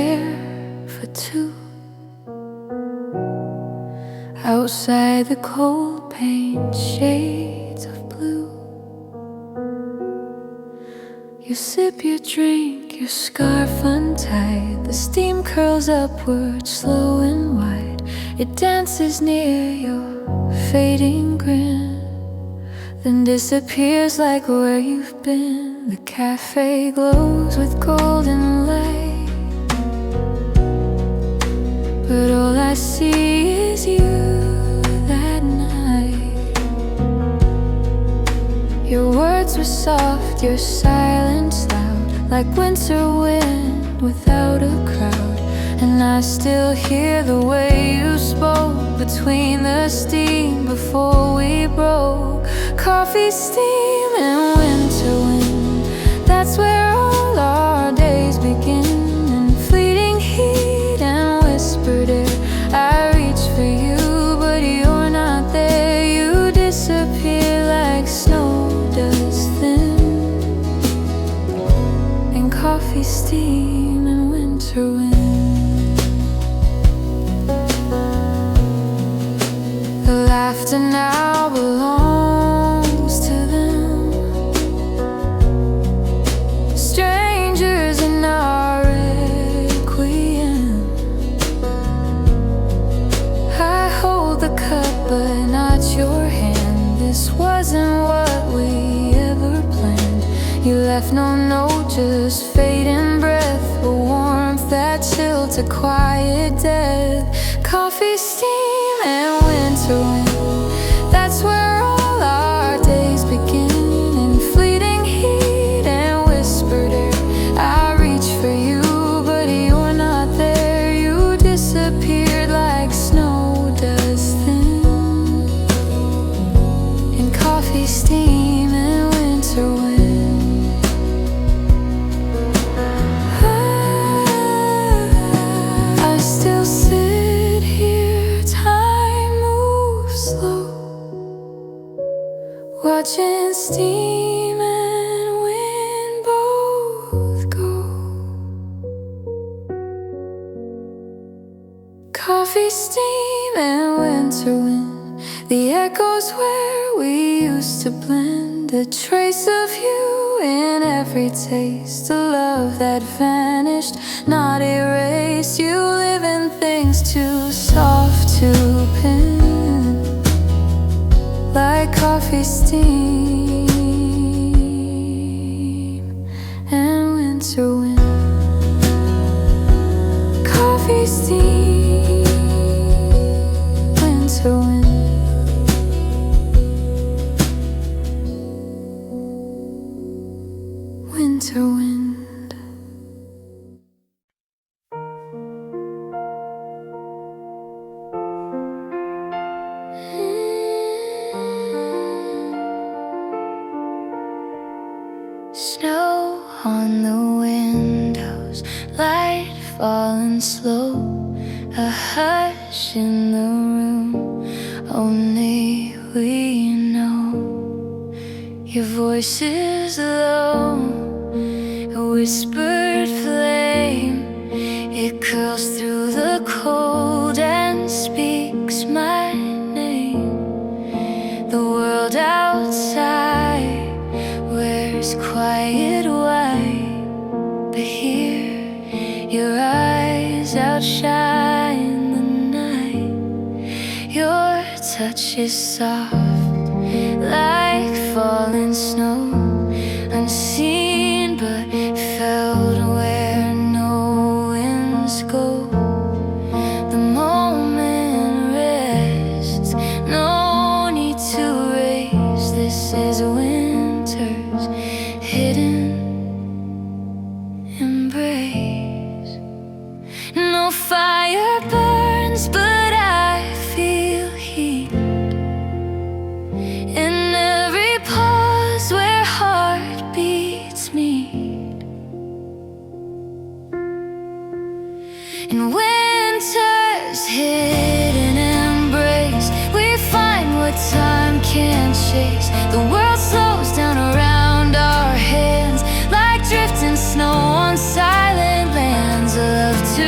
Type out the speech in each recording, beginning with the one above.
chair for two. Outside the cold paint shades of blue. You sip your drink, your scarf untied. The steam curls upward, slow and wide. It dances near your fading grin, then disappears like where you've been. The café glows with golden light, but all I see is you that night. Your words were soft, your silence loud, like winter wind without a crowd. And I still hear the way you spoke between the steam before we broke. Coffee, steam, and winter wind, that's where all our days begin. And fleeting heat and whispered air, I reach for you, but you're not there. You disappear like snow does thin. And coffee, steam, and winter wind. The laughter now belongs to them, strangers in our requiem. I hold the cup but not your hand. This wasn't what we ever planned. You left no note, just fading breath, a warmth that chilled to quiet death. Coffee, steam, and winter wind, that's where all our days begin. In fleeting heat and whispered air, I reach for you, but you're not there. You disappeared like snow does thin. In coffee, steam, and winter wind. I still sit here, time moves slow, watching steam and wind both go. Coffee, steam, and winter wind, the echoes where we used to blend. A trace of you in every taste, a love that vanished, not erased. You live in things too soft to pin, like coffee, steam, and winter wind. Coffee, steam, winter wind. Winter wind. Snow on the windows, light falling slow, a hush in the room, only we know. Your voice is low, a whispered flame, it curls through the cold and speaks my name. The world outside wears quiet white, but here your eyes outshine the night. Your touch is soft, like falling snow, unseen but felt where no winds go. The moment rests, no need to race. This is winter's hidden embrace. No fire burns, but I feel heat in every pause where heartbeats meet. In winter's hidden embrace, we find what time can't chase. The world slows down around our hands, like drifting snow on silent lands. A love to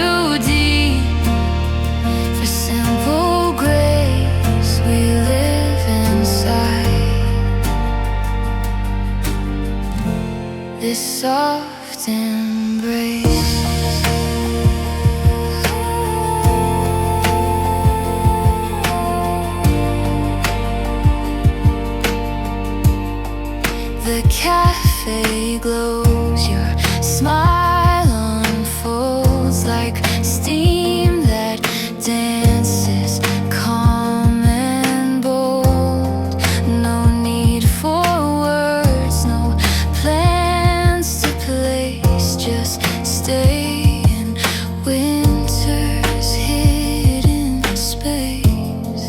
like steam that dances calm and bold. No need for words, no plans to place, just stay in winter's hidden space.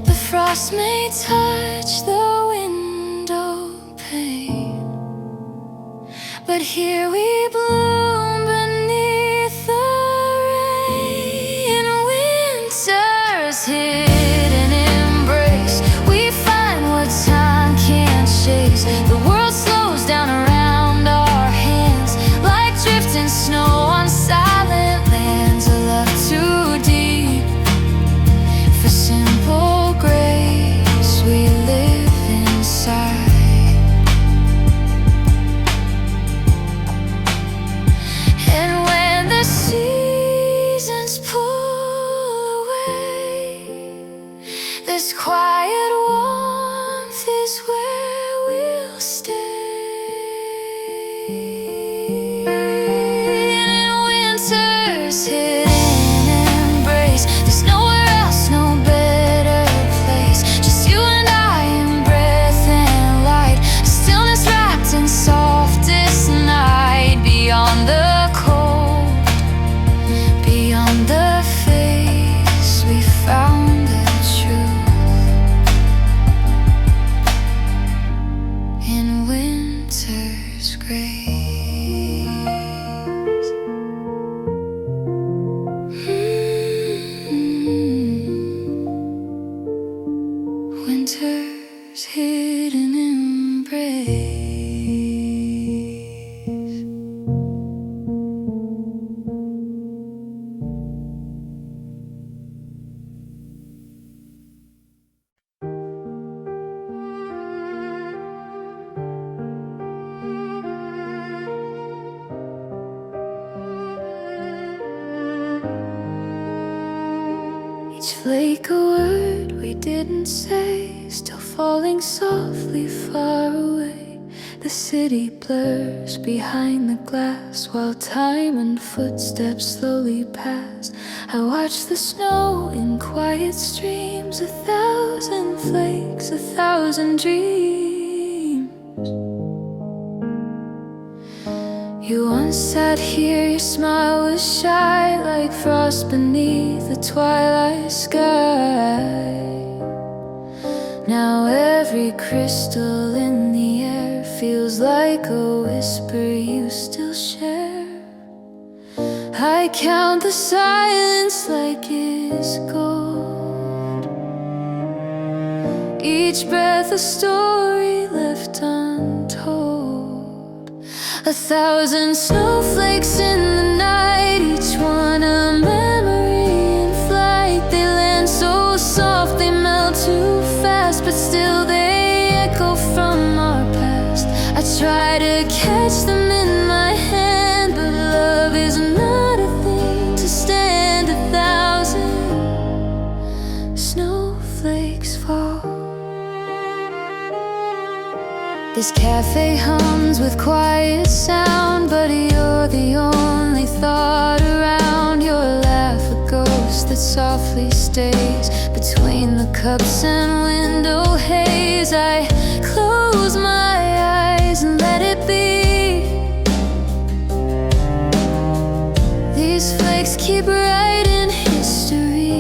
The frost may touch the window pane, but here we bloom beneath the rain. Winter's hidden embrace, we find what time can't chase. The world slows down around our hands, like drifting snow on silent lands. A love too deep for simple grace, we live inside. Seasons pull away, this quiet warmth is where we'll stay. In winter's hidden embrace, there's nowhere else, no better place. Just you and I in breath and light, a stillness wrapped in softest night. Beyond the the face, we found the truth. In winter's grace. Winter's hidden embrace. Each flake a word we didn't say, still falling softly far away. The city blurs behind the glass, while time and footsteps slowly pass. I watch the snow in quiet streams, 1,000 flakes, 1,000 dreams. You once sat here, your smile was shy, like frost beneath the twilight sky. Now every crystal in the air feels like a whisper you still share. I count the silence like it's gold, each breath a story left untold. 1,000 snowflakes in the night, each one a memory in flight. They land so soft, they melt too fast, but still they echo from our past. I try to catch them in my hand, but love is not a thing to stand. 1,000 snowflakes fall. This cafe hums with quiet sound, but you're the only thought around. Your laugh a ghost that softly stays between the cups and window haze. I close my eyes and let it be. These flakes keep writing history.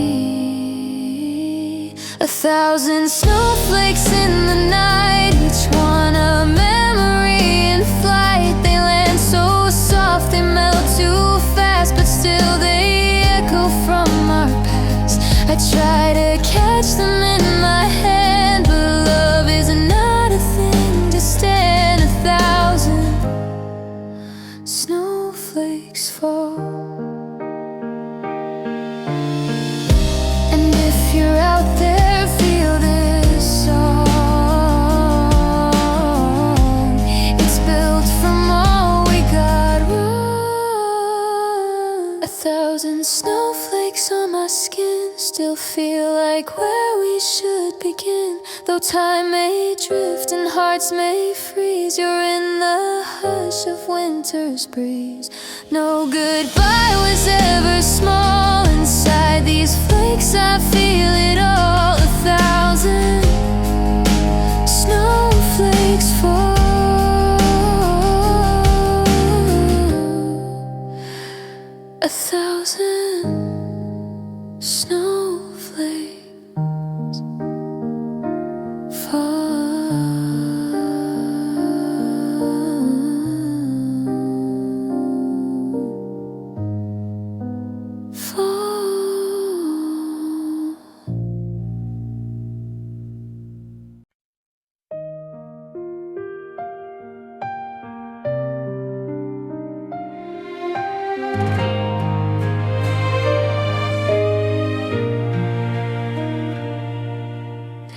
1,000 snowflakes in the night, each one a memory in flight. They land so soft, they melt too fast, but still they echo from our past. I try to catch them in my hand, but love is not a thing to stand. 1,000 snowflakes fall. And if you're out there, feel this song. It's built from all we got wrong. 1,000 snowflakes on my skin still feel like where we should begin. Though time may drift and hearts may freeze, you're in the hush of winter's breeze. No goodbye was ever small. Inside these flakes I feel it all. 1,000 snowflakes fall. 1,000 snowflakes fall.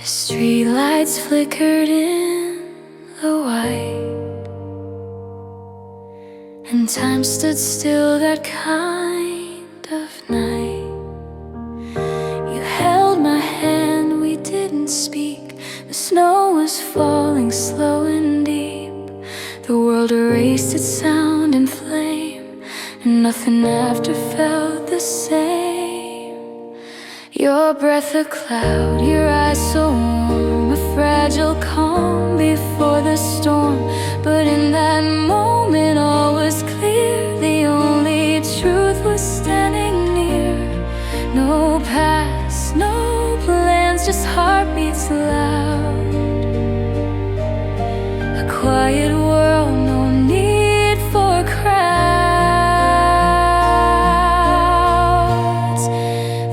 Streetlights flickered in the white, and time stood still that kind of night. You held my hand, we didn't speak. The snow was falling slow and deep. The world erased its sound and flame, and nothing after felt the same. Your breath a cloud, your eyes so warm, a fragile calm before the storm. But in that moment all was clear, the only truth was standing near. No past, no plans, just heartbeats loud. A quiet world, no need for crowds.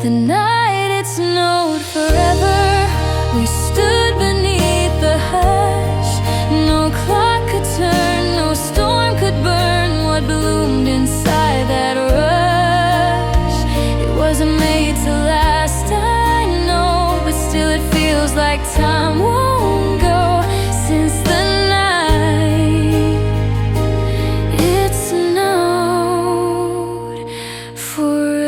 The night snowed forever. We stood beneath the hush. No clock could turn, no storm could burn what bloomed inside that rush. It wasn't made to last, I know, but still it feels like time won't go. Since the night it snowed forever.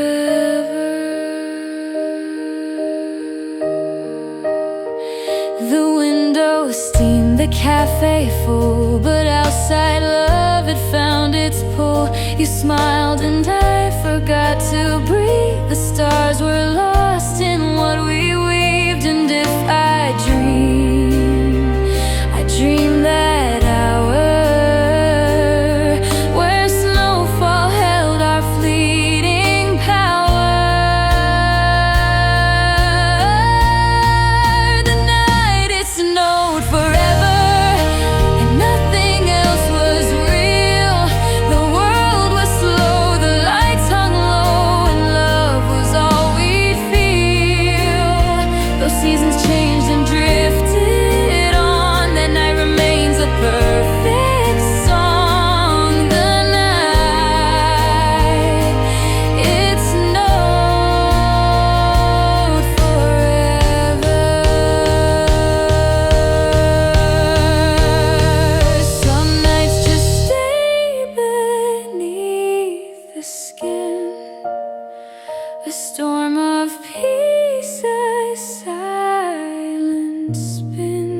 The window steamed, the café full, but outside love had found its pull. You smiled and I forgot to breathe. The stars were lost in what we weaved. And if I dream that hour where snowfall held our fleeting power. Snowed forever, and nothing else was real. The world was slow, the lights hung low, and love was all we'd feel. Those seasons changed and drifted on. That night remains a perfect song. The night it snowed forever. Some nights just stay beneath the skin. A storm of peace, a silent spin.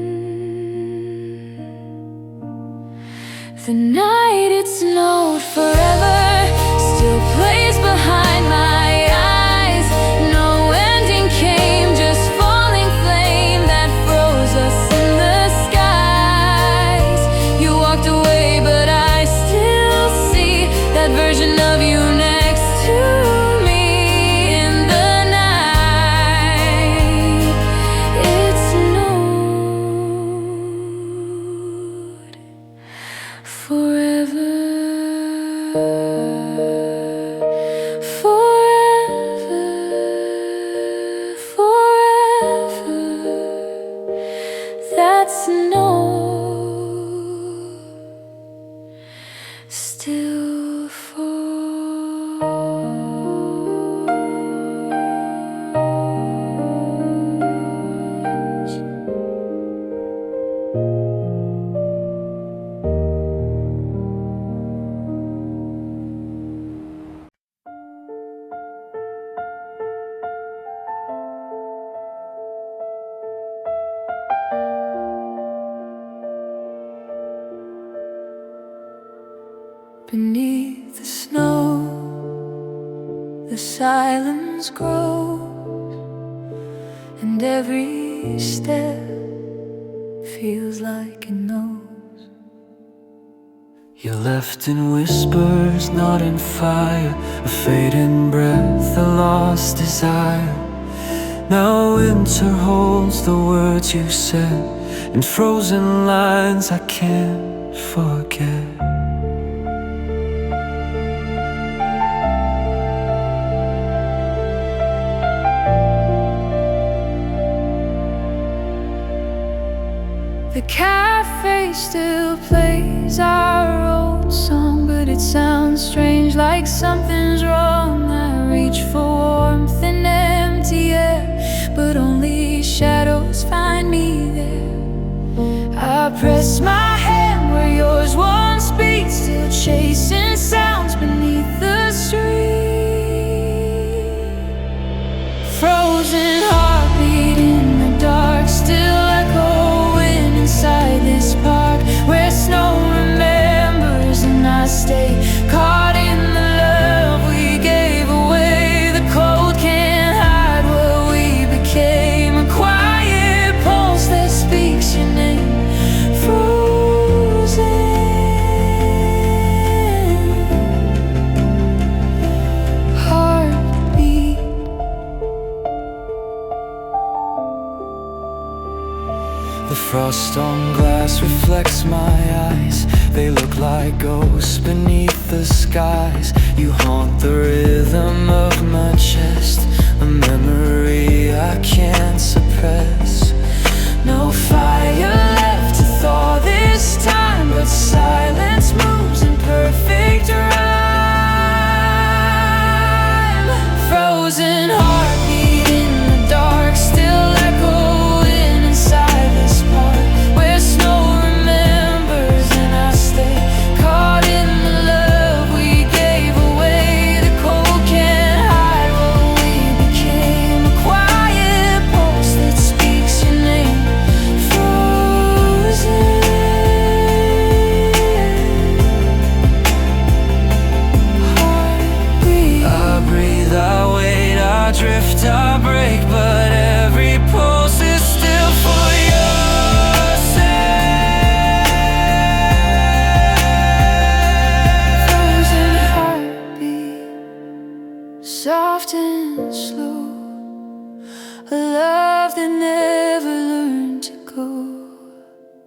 The night it snowed forever still plays behind my eyes. No ending came, just falling flame that froze us in the skies. You walked away, but I still see that version of you next to me in the night. The silence grows, and every step feels like it knows. You're left in whispers, not in fire, a fading breath, a lost desire. Now winter holds the words you said in frozen lines I can't forget. The cafe still plays our old song, but it sounds strange, like something's wrong. I reach for warmth in empty air, but only shadows find me there. I press my hand where yours once beat, still chasing sounds beneath the street. Frozen heartbeat in the dark, still echoing inside this park where snow remembers and I stay caught in the love we gave away. The cold can't hide what we became, a quiet pulse that speaks your name. Frozen heartbeat. The frost on glass reflects my eyes. They look like ghosts beneath the skies. You haunt the rhythm of my chest, a memory I can't suppress. No fire left to thaw this time, but silence moves in perfect rhyme. Frozen heartbeat in the dark, still echoing inside this park where snow remembers and I stay caught in the love we gave away. The cold can't hide what we became, a quiet pulse that speaks your name. Frozen heartbeat. I breathe, I wait, I drift, I break, but every pulse is still for your sake. Frozen heartbeat, soft and slow, a love that never learned to go.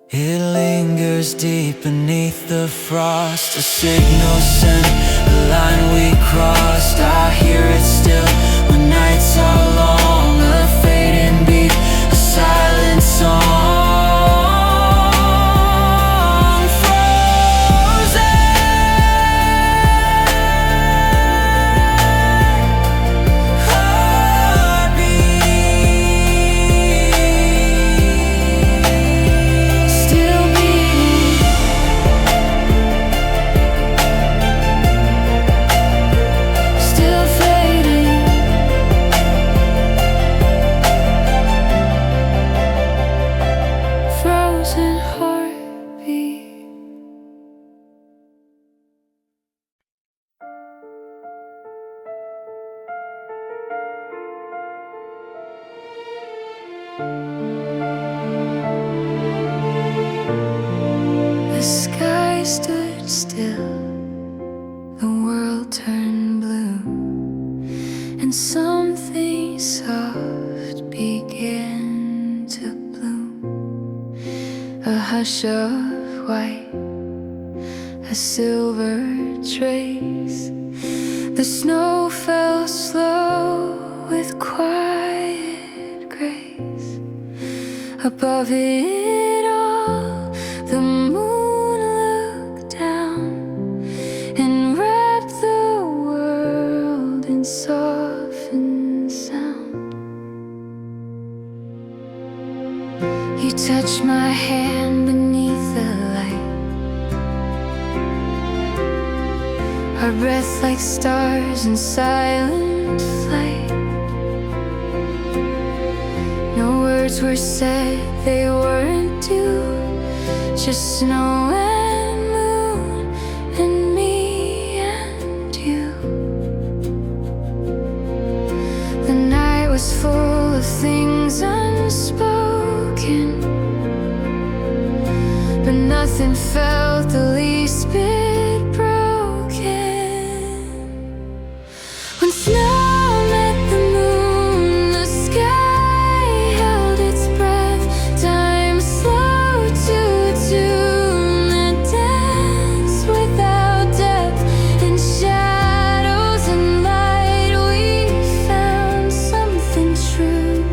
It lingers deep beneath the frost, a signal sent, a line we crossed. I hear it still when nights are long, a fading beat, a silent song. The sky stood still, the world turned blue, and something soft began to bloom. A hush of white, a silver trace. The snow fell slow with quiet grace. Above it all, the moon looked down and wrapped the world in softened sound. You touched my hand beneath the light, our breath like stars in silent flight. No words were said, they weren't due, just snow and moon and me and you. of things unspoken, but nothing felt the least bit broken. When snow met the moon, the sky held its breath. Time slowed to a tune that danced without depth. In shadows and light we found something true,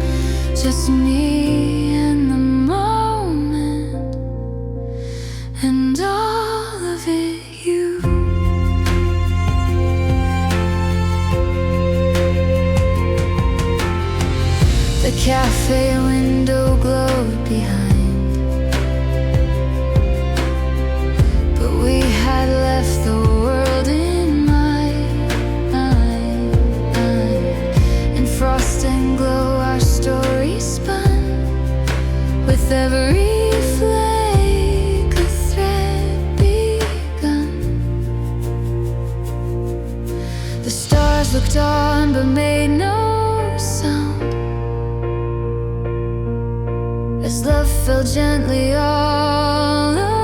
just me and the moment, and all of it you. The cafe window glowed behind, but we had left the world in my mind. In frost and glow our story spun, with every flake a thread begun. The stars looked on but made no sound, as love fell gently all around.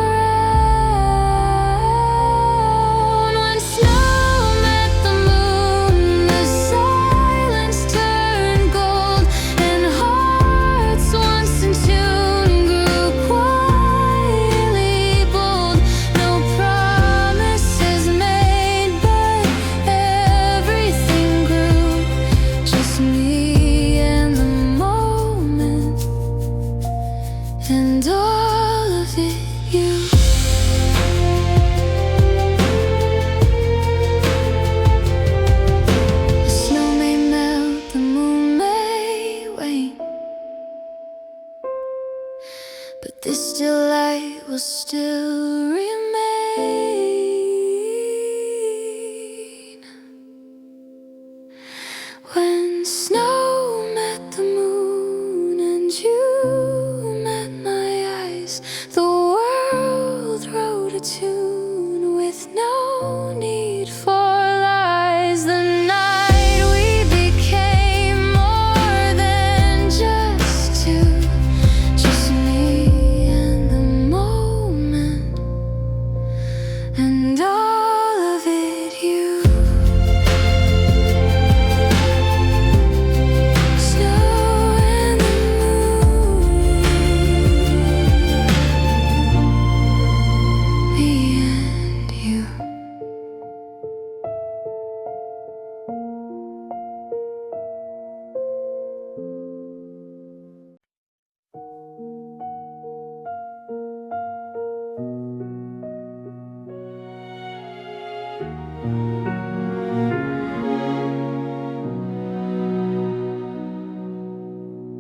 When snow met the moon, the silence turned gold, and hearts once in tune grew quietly bold. No promises made, but everything grew, just me and the moment, and all of it you. The snow may melt, the moon may wane, but this still light will still remain. When snow met the moon and you met my eyes, the world wrote a tune with no need for lies. The night we became more than just two, just me and the moment, and all of it you. Snow and the moon, me and you.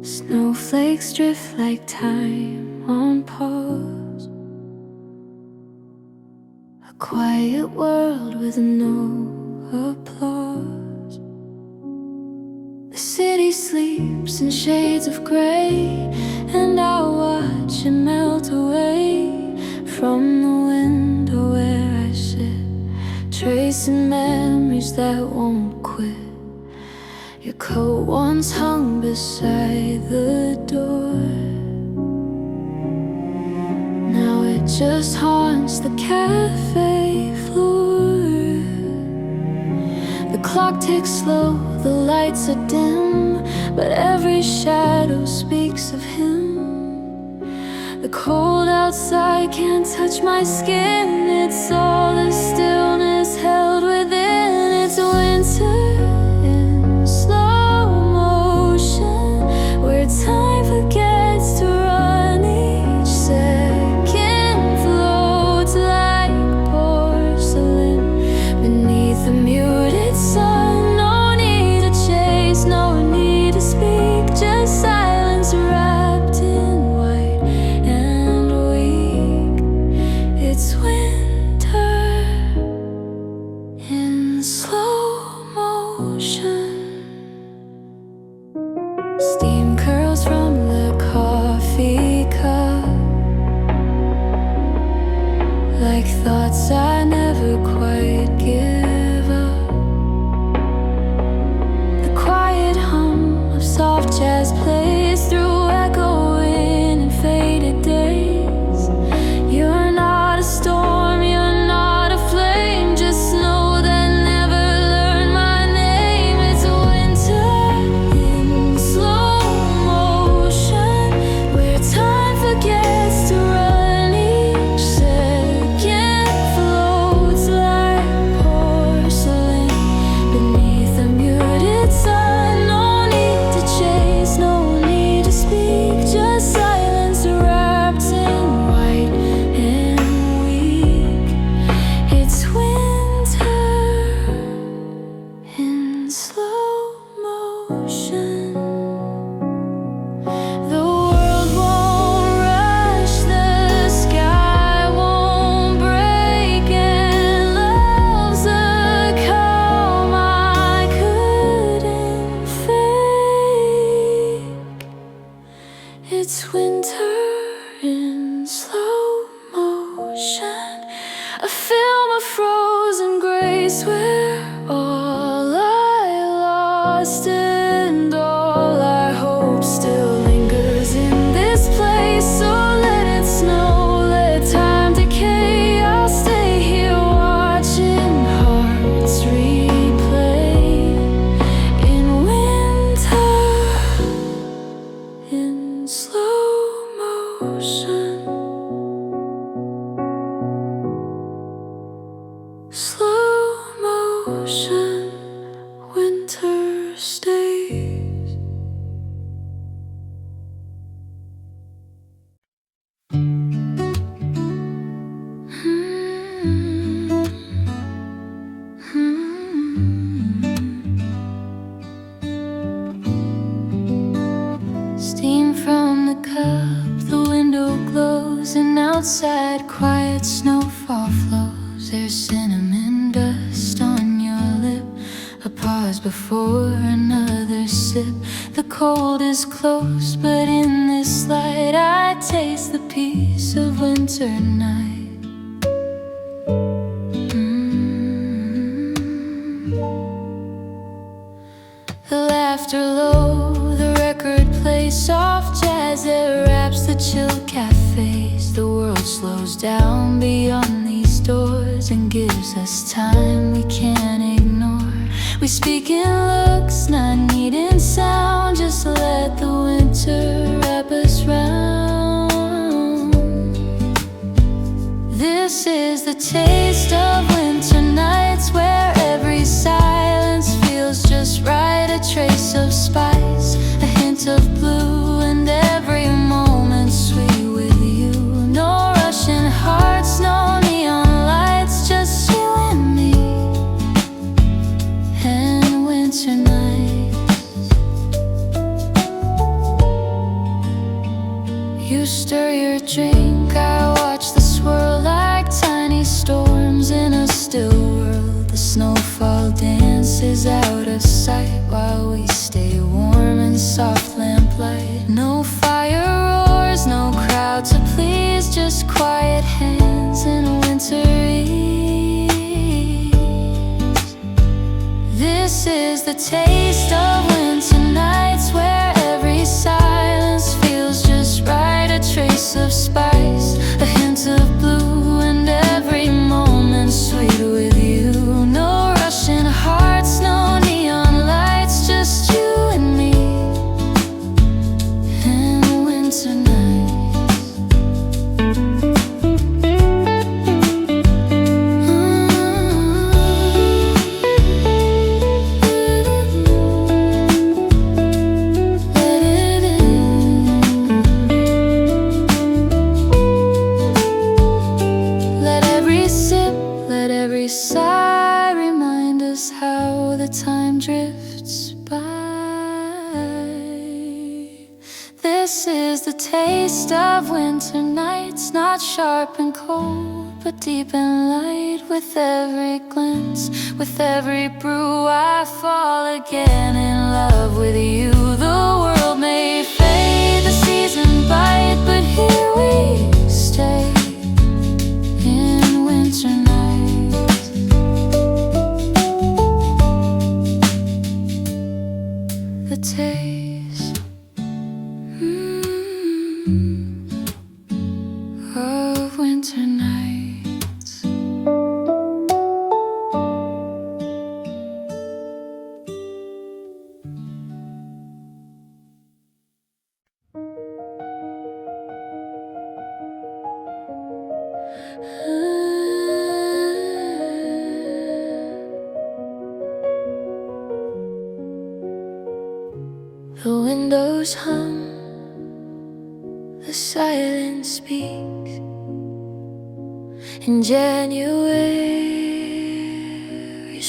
Snowflakes drift like time on pause, a quiet world with no applause. The city sleeps in shades of gray, and I watch it melt away from the window where I sit, tracing memories that won't quit. Your coat once hung beside the door, now it just haunts the cafe floor. The clock ticks slow, the lights are dim, but every shadow speaks of him. The cold outside can't touch my skin, it's all the stillness held within. It's winter in slow motion, where time forgets to run. Each second floats like porcelain beneath a muted sun. No need to chase, no need to speak, just silence wrapped in white and weak. It's winter in slow motion. Steam curls from the coffee cup, like thoughts I never quite give up. The quiet hum of soft jazz slow motion. The world won't rush, the sky won't break, and love's a calm I couldn't fake. It's winter in slow motion, a film of frozen grace where all I lost and all I hope still lingers in this place. So let it snow, let time decay. I'll stay here watching hearts replay in winter in slow motion. Slow motion, winter stays. Steam from the cup, the window glows, and outside quiet snowfall flows. There's cinnamon dust on your lip, a pause before another sip. The cold is close, but in this light I taste the peace of winter night. The laughter low, the record plays soft jazz that wraps the chill cafes. The world slows down beyond these doors and gives us time we can't ignore. We speak in looks, not needing sound, just let the winter wrap us round. This is the taste of winter nights, where every silence feels just right. A trace of spice, a hint of blue, and every moment sweet with you. No rushing hearts, no neon lights, just you and me and winter nights. You stir your drink, I watch the swirl like tiny storms in a still world. The snowfall dances out of sight while we stay warm in soft lamplight. No fire roars, no crowd to please, just quiet hands and winter ease. This is the taste of winter nights, where every silence feels just right. A trace of spice, a hint of blue, and every moment sweet with you. No rushing hearts, no neon lights, just you and me and winter nights. Let it in. Let every sip, let every sigh remind us how the time drifts by. This is the taste of winter nights, not sharp and cold, but deep and light. With every glance, with every brew, I fall again in love with you. The world may fade, the season bite, but here we stay in winter nights. The taste of winter nights. The windows hum, the silence speaks. In January's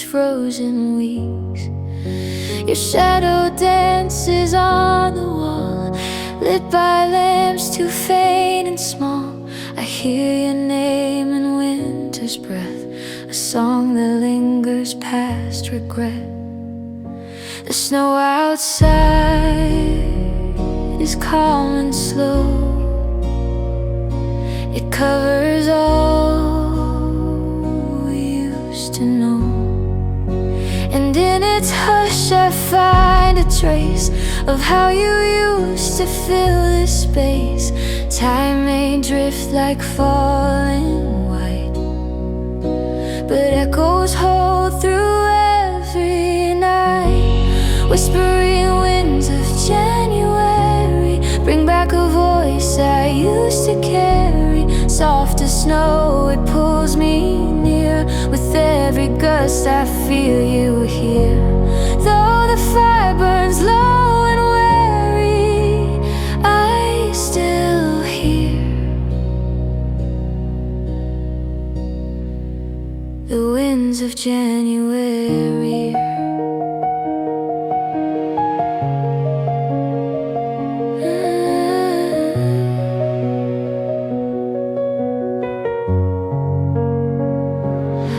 frozen weeks, Your shadow dances on the wall, lit by lamps too faint and small. I hear your name in winter's breath, a song that lingers past regret. The snow outside is calm and slow. It covers all we used to know, and in its hush I find a trace of how you used to fill this space. Time may drift like falling white, but echoes hold through every night. Whispering winds of January bring back a voice I used to carry. Soft as snow, it pulls me near. With every gust I feel you here. Though the fire burns low and weary, I still hear the winds of January.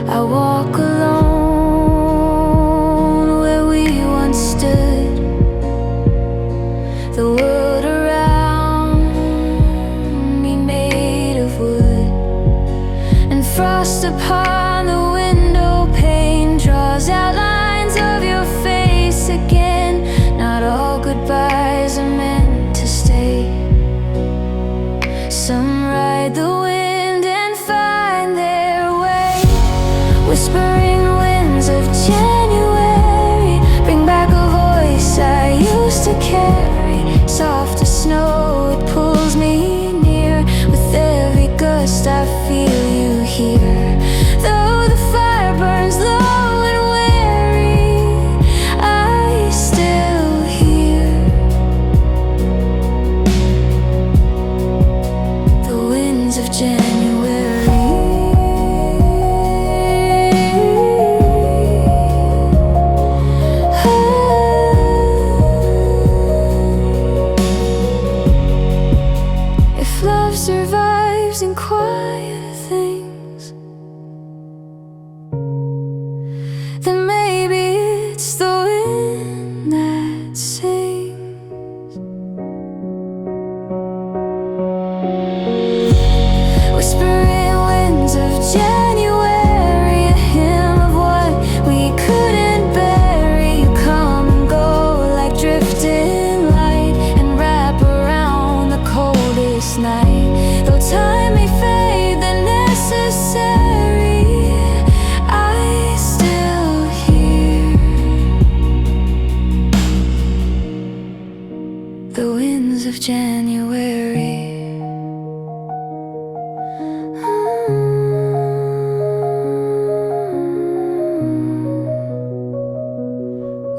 I walk alone where we once stood. The world around me made of wood, and frost upon the window pane draws outlines of your face again. Not all goodbyes are meant to stay. Some ride the wind and find their way. Whispering winds of January bring back a voice I used to carry. Soft as snow, it pulls me near. With every gust I feel you here. Though the fire burns low and weary, I still hear the winds of January. Love survives in quiet things, then maybe it's the wind that sings. Whispering winds of January, a hymn of what we couldn't bury. You come and go like drifting light, and wrap around the coldest night. Though time may fade the necessary, I still hear the winds of January.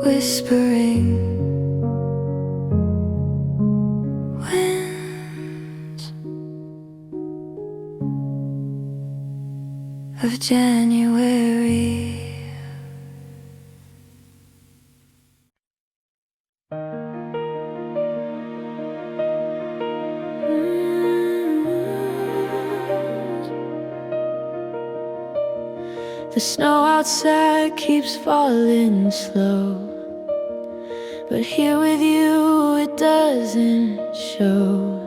Whispering winds of January. The snow outside keeps falling slow, but here with you it doesn't show.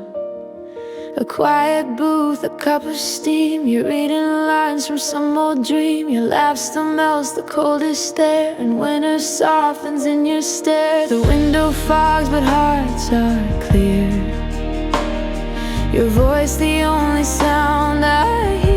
A quiet booth, a cup of steam, you're reading lines from some old dream. Your laugh still melts the coldest there, and winter softens in your stare. The window fogs but hearts are clear. Your voice the only sound I hear.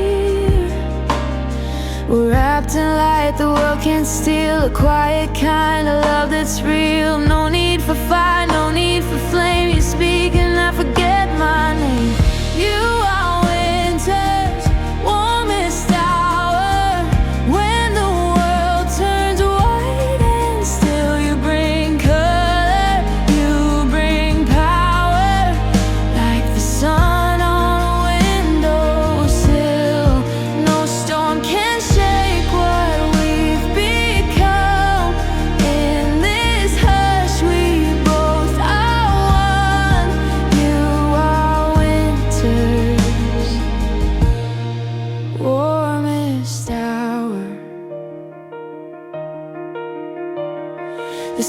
We're wrapped in light the world can't steal, a quiet kind of love that's real. No need for fire, no need for flame. You speak and I forget my name. You are winter's warmest hour, when the world turns white and still. You bring color, you bring power, like the sun on a windowsill. No storm can shake what we've become in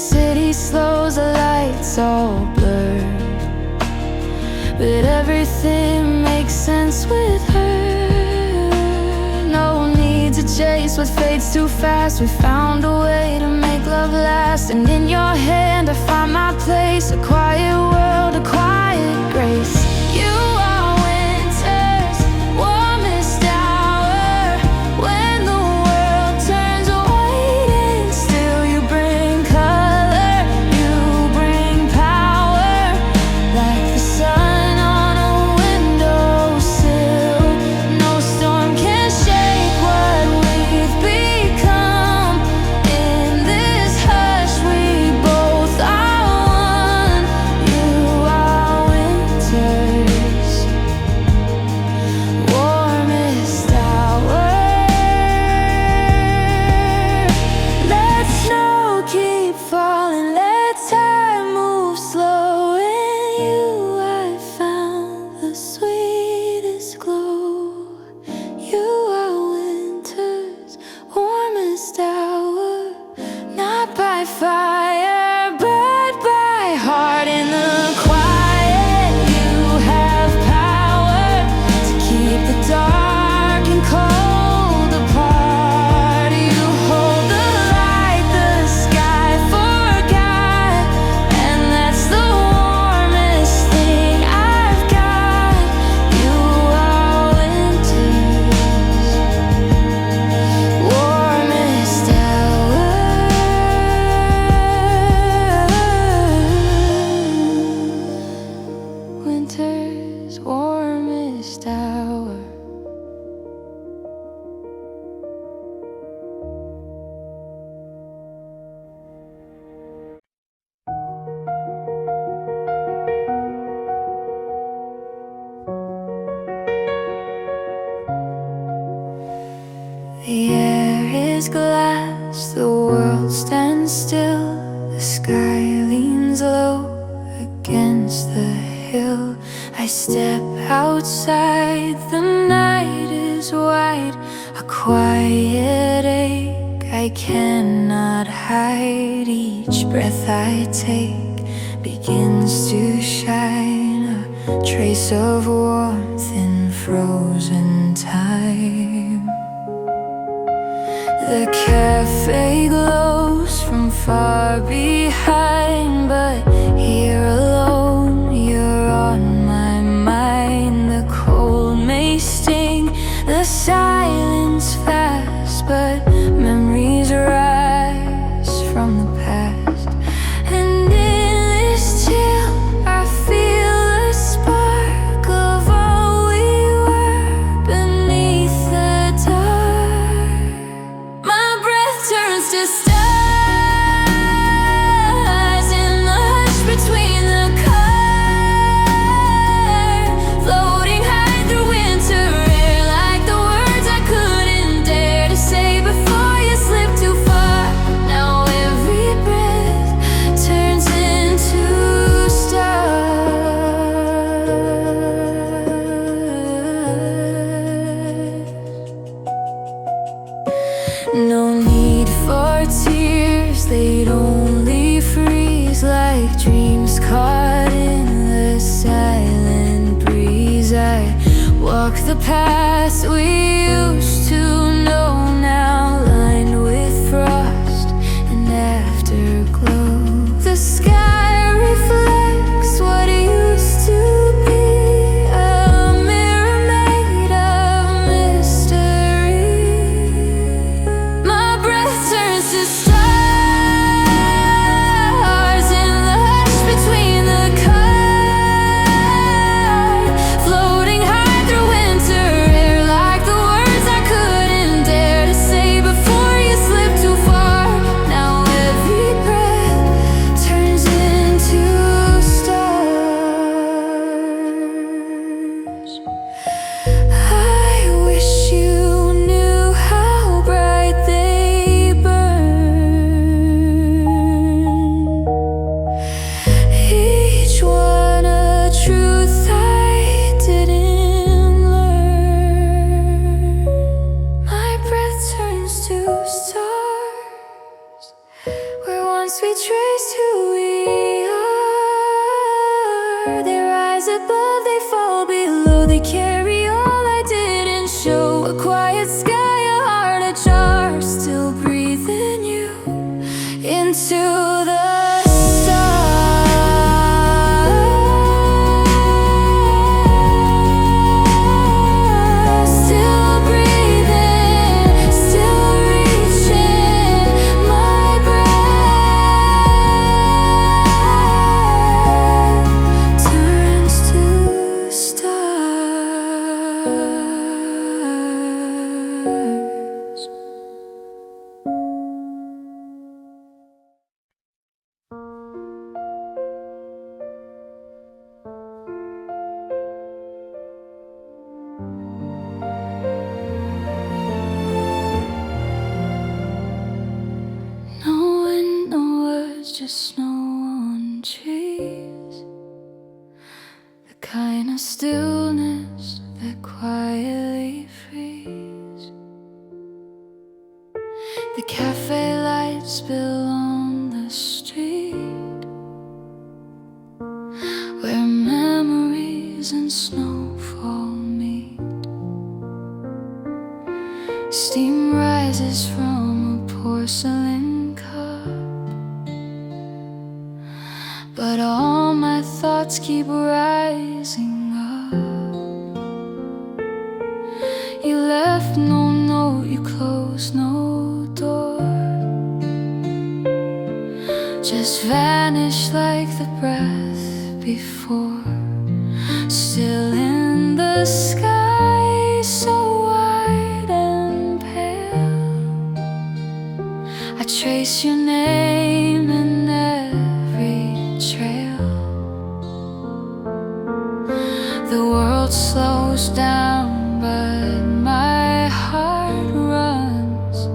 city slows, the lights all blur, but everything makes sense with her. No need to chase what fades too fast. We found a way to make love last. And in your hand I find my place, a quiet world, a quiet grace. You are winter's warmest hour, when the world turns white and still you bring color, you bring power, like the sun on a windowsill. No storm can shake what we've become. In this hush we both are one. You are winter's warmest hour. Let snow keep falling, let time move slow. In you I found the sweetest glow. You are winter's warmest hour, not by fire but by heart. In the quiet you have power to keep the dark and cold apart. You hold the light the sky forgot, and that's the warmest thing I've got. You are winter's warmest hour. Winter's warmest hour. The air is glass, the world stands still, the sky leans low against the hill. I step outside, the night is wide, a quiet ache I cannot hide. Each breath I take begins to shine, a trace of warmth in frozen time. The cafe glows from far behind, but here alone you're on my mind. The cold may sting, the silence fast, but memories rise from the past. And in this chill I feel a spark of all we were beneath the dark. My breath turns to stars. just who we are. They rise above, they fall below. They carry all I didn't show. A quiet sky, a heart ajar, still breathing you into the just snow on trees, the kind of stillness that quietly frees. The cafe lights spill on the street, where memories and snowfall meet. Steam rises from a porcelain cup, but all my thoughts keep rising up. You left no note, you closed no door, just vanished like the breath before. Still in the sky, so wide and pale, I trace your name in every trail. The world slows down, but my heart runs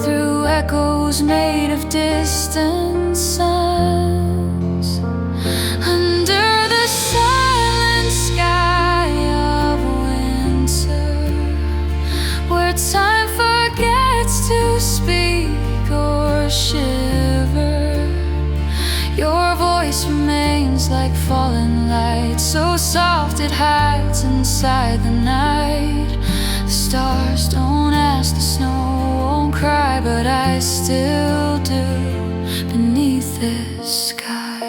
through echoes made of distant suns. Under the silent sky of winter, where time forgets to speak or shiver, your voice remains like fallen light, so soft it hides inside the night. The stars don't ask, the snow won't cry, but I still do beneath this sky.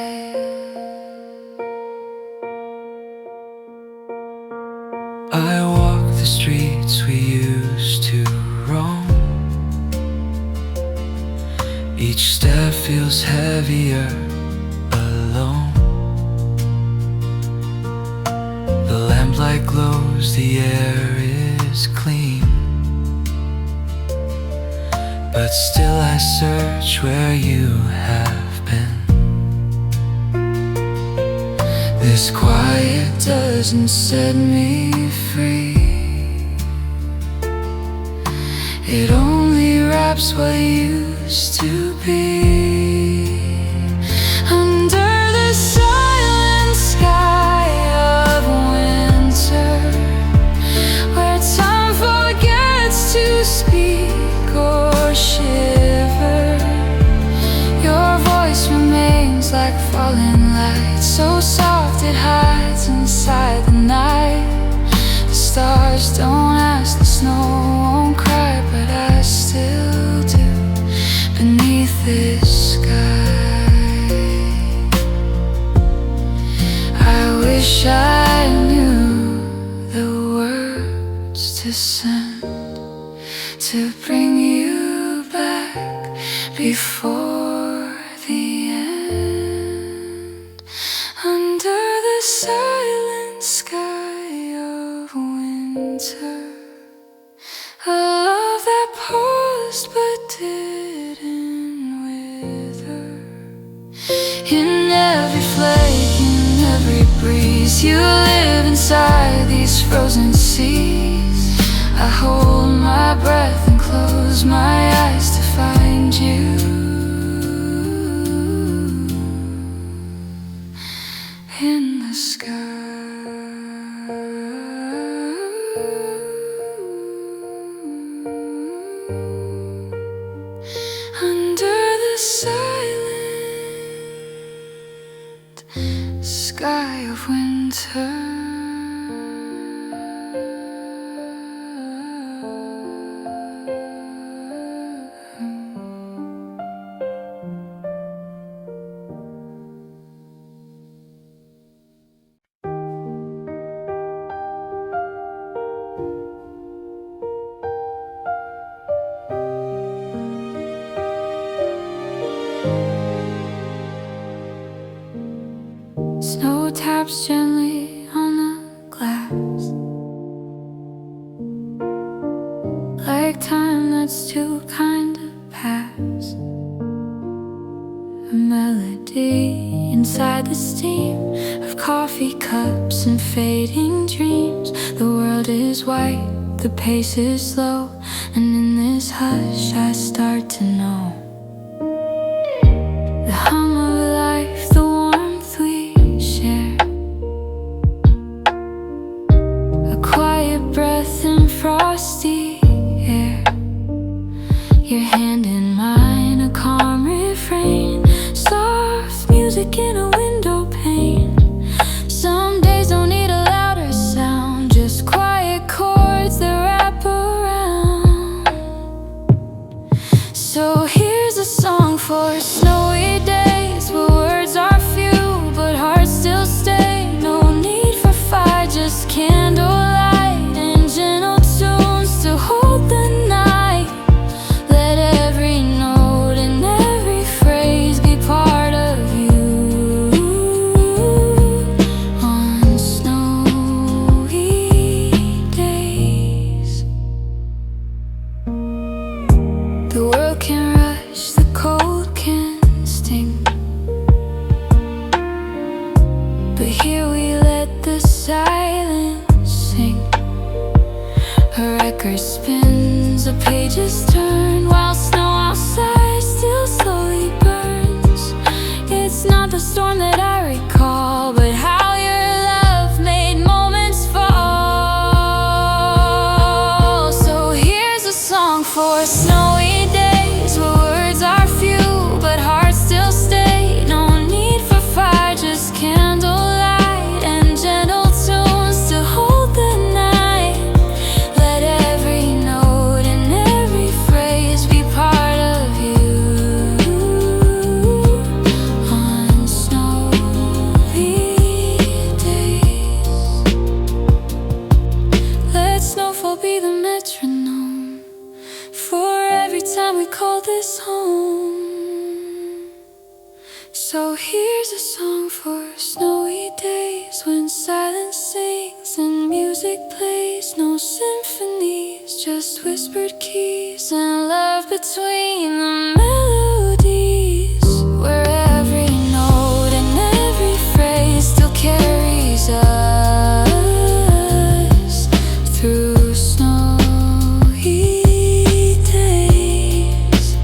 I walk the streets we used to roam. Each step feels heavier alone. The lamplight glows, the air is clean, but still I search where you have been. This quiet doesn't set me free, it only wraps what used to be. Under the silent sky of winter, where time forgets to speak or shiver, your voice remains like falling light, so soft it hides inside the night. The stars don't ask, the snow won't cry, but I still do beneath this sky. I wish I knew the words to send to bring you back before the end. Under the silent sky of winter, a love that paused but didn't wither. In every flake, in every breeze, you live inside these frozen seas. I hold my breath and close my eyes to find you in the sky. Under the silent sky of winter. Snow taps gently on the glass, like time that's too kind to pass. A melody inside the steam of coffee cups and fading dreams. The world is white, the pace is slow, and in this hush I start to know the hum of life, the warmth we share, a quiet breath in frosty air. Your hand in mine, a calm refrain, soft music in a window pane. Some days don't need a louder sound, just quiet chords that wrap around. So here's a song for snowy days where words are few but hearts still stay. No need for fire, just candlelight and gentle tunes to hold the night. Let every note and every phrase be part of you. On snowy days, the world can rush, the cold can sting, but here we let the silence sing. A record spins, the pages turn, while snow outside still slowly burns. It's not the storm that I recall, but how your love made moments fall. So here's a song for snowy days where words are few but hearts still stay. No need for fire, just candlelight and gentle tunes to hold the night. Let every note and every phrase be part of you. On snowy days, let snowfall be the metronome for every time we call this home. So here's a song for snowy days when silence sings and music plays. No symphonies, just whispered keys and love between the melodies, where every note and every phrase still carries us through snowy days.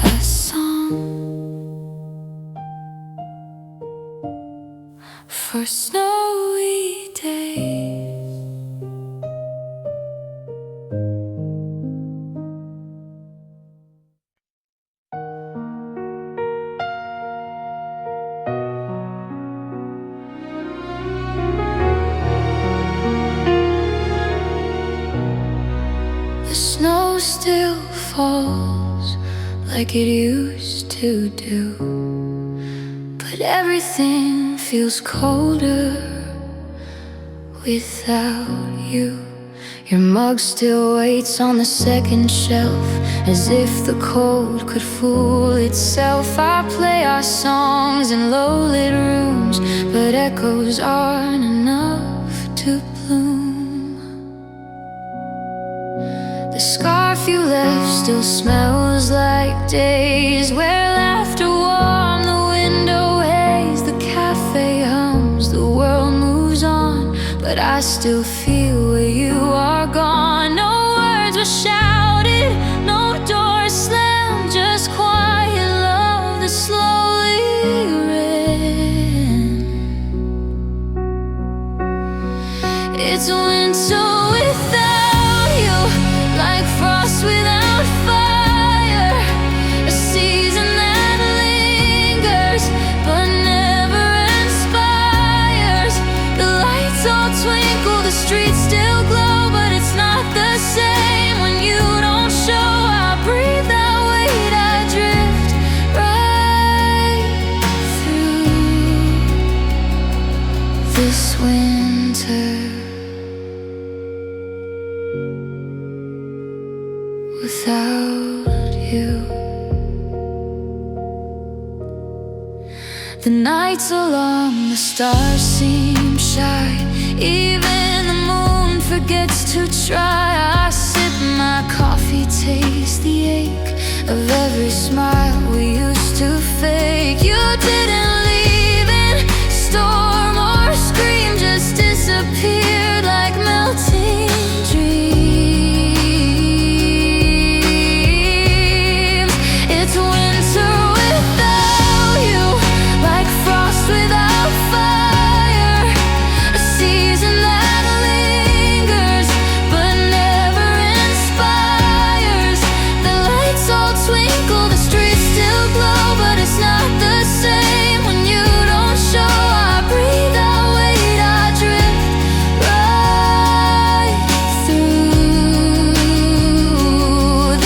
A song for snowy days. The snow still falls like it used to do, but everything feels colder without you. Your mug still waits on the second shelf, as if the cold could fool itself. I play our songs in low-lit rooms, but echoes aren't enough to bloom. The scarf you left still smells like days where laughter warmed the window haze. The café hums, the world moves on, but I still feel where you are gone. No words were shouted, no door slammed, just quiet love that slowly ran. It's winter without you, like frost without fire, a season that lingers but never The nights are long, the stars seem shy. Even the moon forgets to try. I sip my coffee, taste the ache of every smile we used to fake. You didn't leave in storm or scream, just disappeared like melting dreams. It's winter without you, like frost without fire. A season that lingers but never inspires. The lights all twinkle, the streets still glow, but it's not the same when you don't show. I breathe, I wait, I drift right through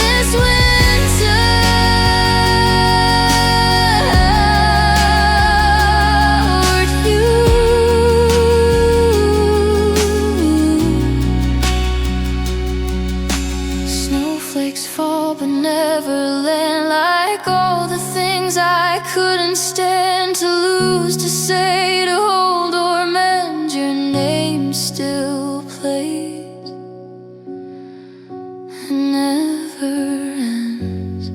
this winter without you. Snowflakes fall but never land, like all the things I couldn't stand to lose, to say, to hold or mend. Your name still plays and never ends.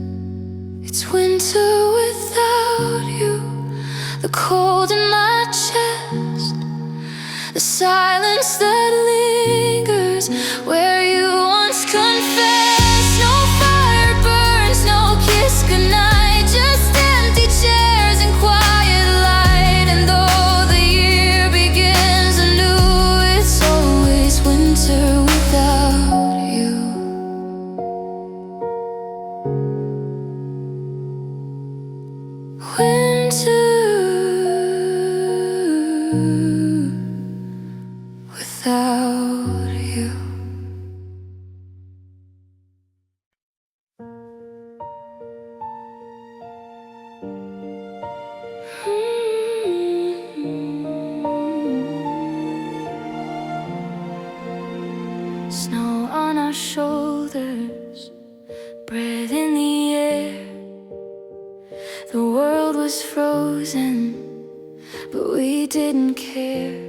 It's winter without you, the cold in my chest, the silence that lingers where you once confessed. No fire burns, no kiss goodnight, just empty chairs and quiet light. And though the year begins anew, it's always winter without you. Winter without you. Snow on our shoulders, breath in the air. The world was frozen, but we didn't care.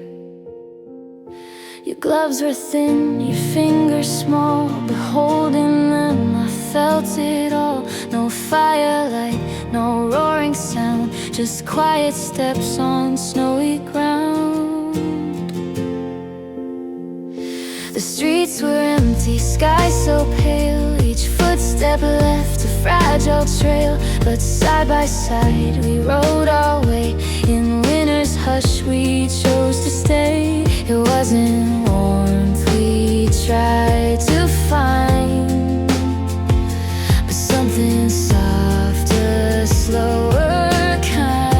Your gloves were thin, your fingers small, but holding them I felt it all. No firelight, no roaring sound, just quiet steps on snowy ground. The streets were empty, sky so pale, each footstep left a fragile trail. But side by side we rode our way, in winter's hush we chose to stay. It wasn't warmth we tried to find, but something softer, slower kind.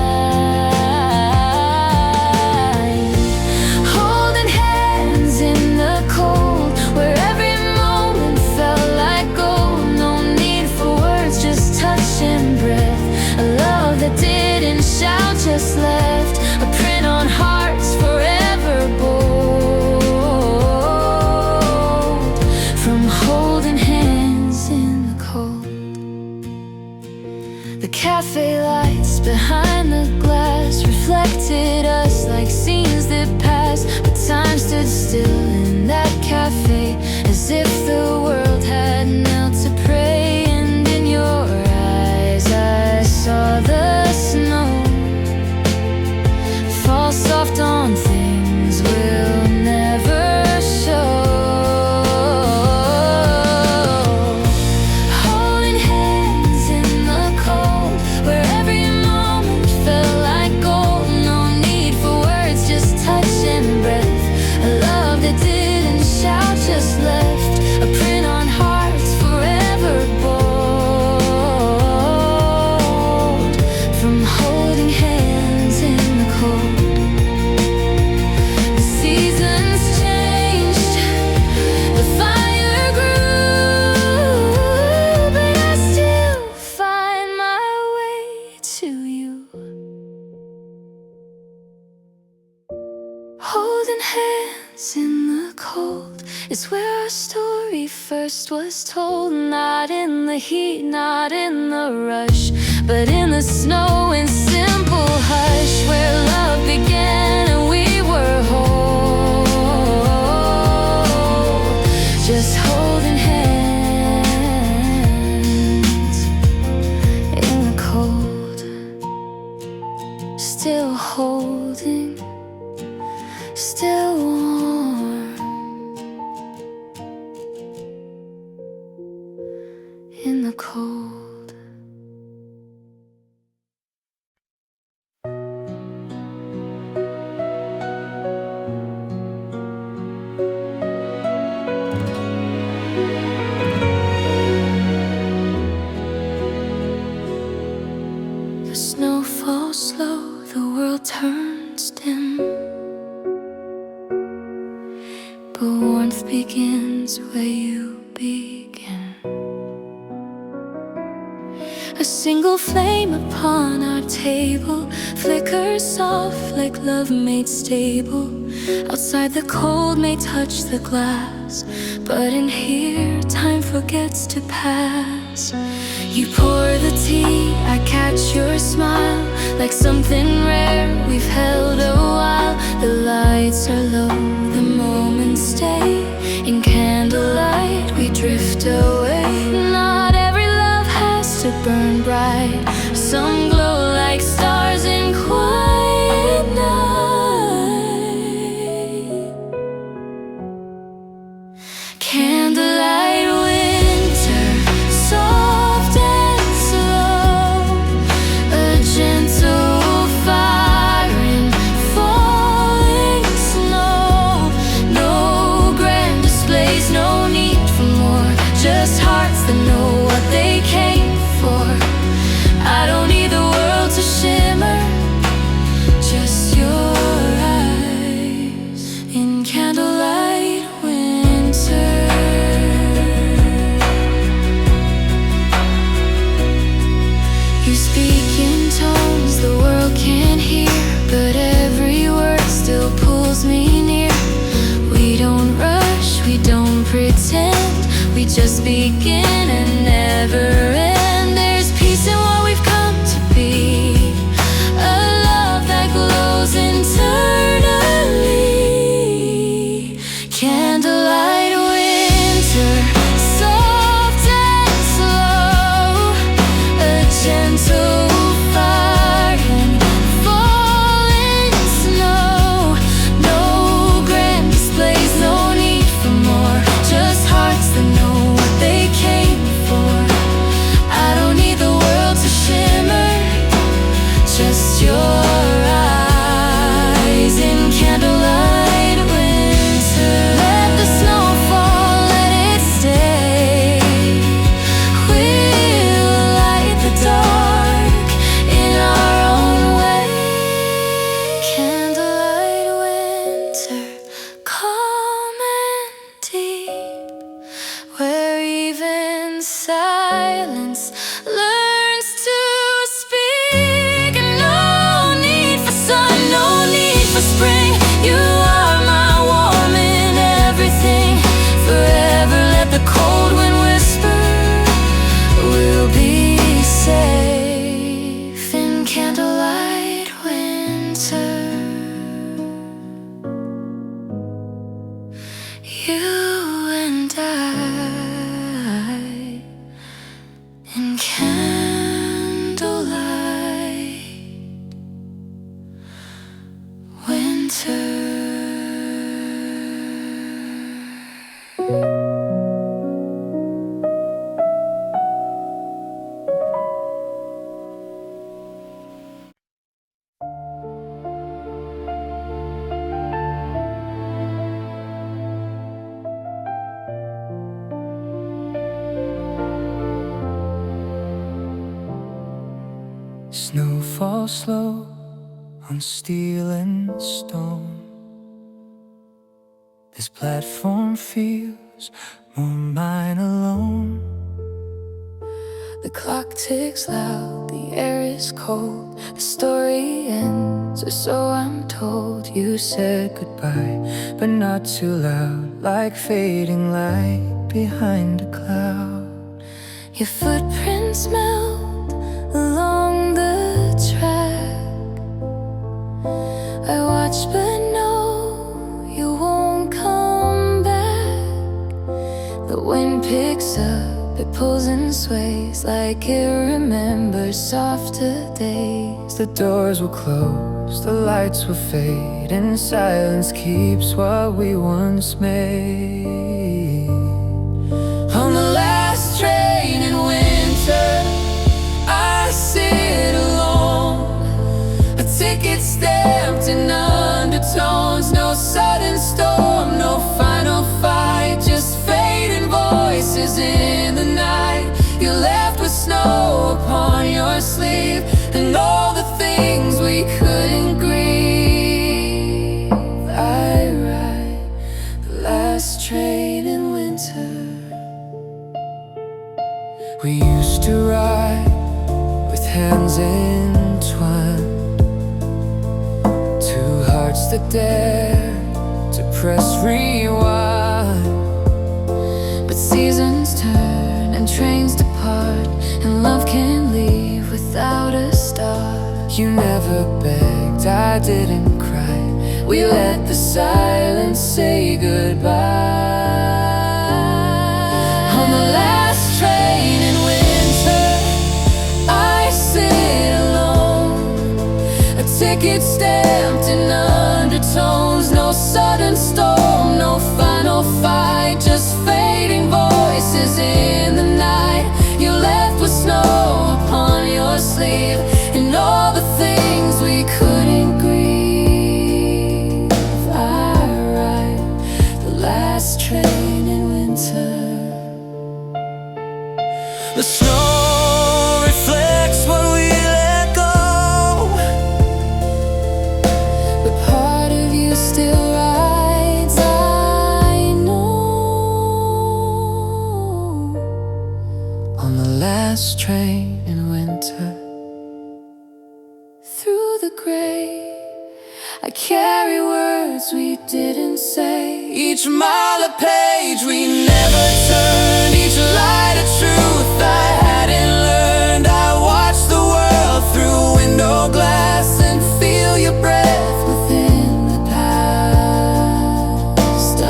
Holding hands in the cold, where every moment felt like gold. No need for words, just touch and breath. A love that didn't shout, just left a print on hearts forever bold. From holding hands in the cold. The cafe lights behind the glass reflected us like scenes that passed. But time stood still in that cafe, as if the world had knelt to pray. And in your eyes I saw the snow fall soft on things we'll never show. Holding hands in the cold, where every moment felt like gold. No need for words, just touch and breath. A love that didn't shout, just left a print on hearts forever bold. From holding hands in the cold. The seasons changed, the fire grew, but I still find my way to you. Holding hands in the cold is where our story first was told. Not in the heat, not in the rush, but in the snow and simple hush. still holding, still warm in the cold. The snow falls slow, the world turns dim, but warmth begins where you begin. A single flame upon our table flickers soft like love made stable. Outside the cold may touch the glass, but in here time forgets to pass. You pour the tea, I catch your smile, like something rare we've held a while. The lights are low, the moments stay. In candlelight we drift away. Not every love has to burn bright. Some glow like stars in quiet night. Candlelight winter, soft and slow, a gentle fire in falling snow. No grand displays, no need for more, just hearts that know what they came for. I don't need the world to shimmer, just your eyes in candlelight winter. You speak in tones the world can't hear, but every word still pulls me near. We don't rush, we don't pretend, we just begin and never end. There's peace in what we've come to be, a love that glows internally. Candlelight winter, soft and slow, a gentle fire and falling snow. No grand displays, no need for more, just hearts that know what they came for. I don't need the world to shimmer, just your eyes in candlelight winter. Let the snow fall, let it stay. We'll light the dark in our own way. Candlelight winter, calm and deep, where even silence learns to speak. No need for sun, no need for spring. You are my warm in everything. Forever let the cold wind whisper, we'll be safe in candlelight winter. You and I in candlelight winter. Snow falls slow on steel and stone. This platform feels more mine alone. The clock ticks loud, the air is cold. The story ends, or so I'm told. You said goodbye, but not too loud, like fading light behind a cloud. Your footprints melt along the track. I watch but know you won't come back. The wind picks up, it pulls and sways, like it remembers softer days. The doors will close, the lights will fade, and silence keeps what we once made. On the last train in winter, I sit alone, a ticket stamped in undertones. No sudden storm, no final fight, just fading voices in the night. You're left with snow upon your sleeve, and all the things we couldn't grieve. I ride the last train in winter. We used to ride with hands entwined, two hearts that dared to press rewind. But seasons turn and trains depart, and love can't leave without a start. You never begged, I didn't cry. We let the silence say goodbye. On the last train in winter, I sit alone, A ticket stamped in undertones. No sudden storm, no final fight, just fading voices in the night. You're left with snow upon your sleeve, and all the things we couldn't grieve. I ride the last train in winter. The snow reflects what we let go, but part of you still rides, I know. on the last train in winter. Through the gray, I carry words we didn't say. Each mile a page we never turned, each light a truth I hadn't learned. I watch the world through window glass and feel your breath Within the past, I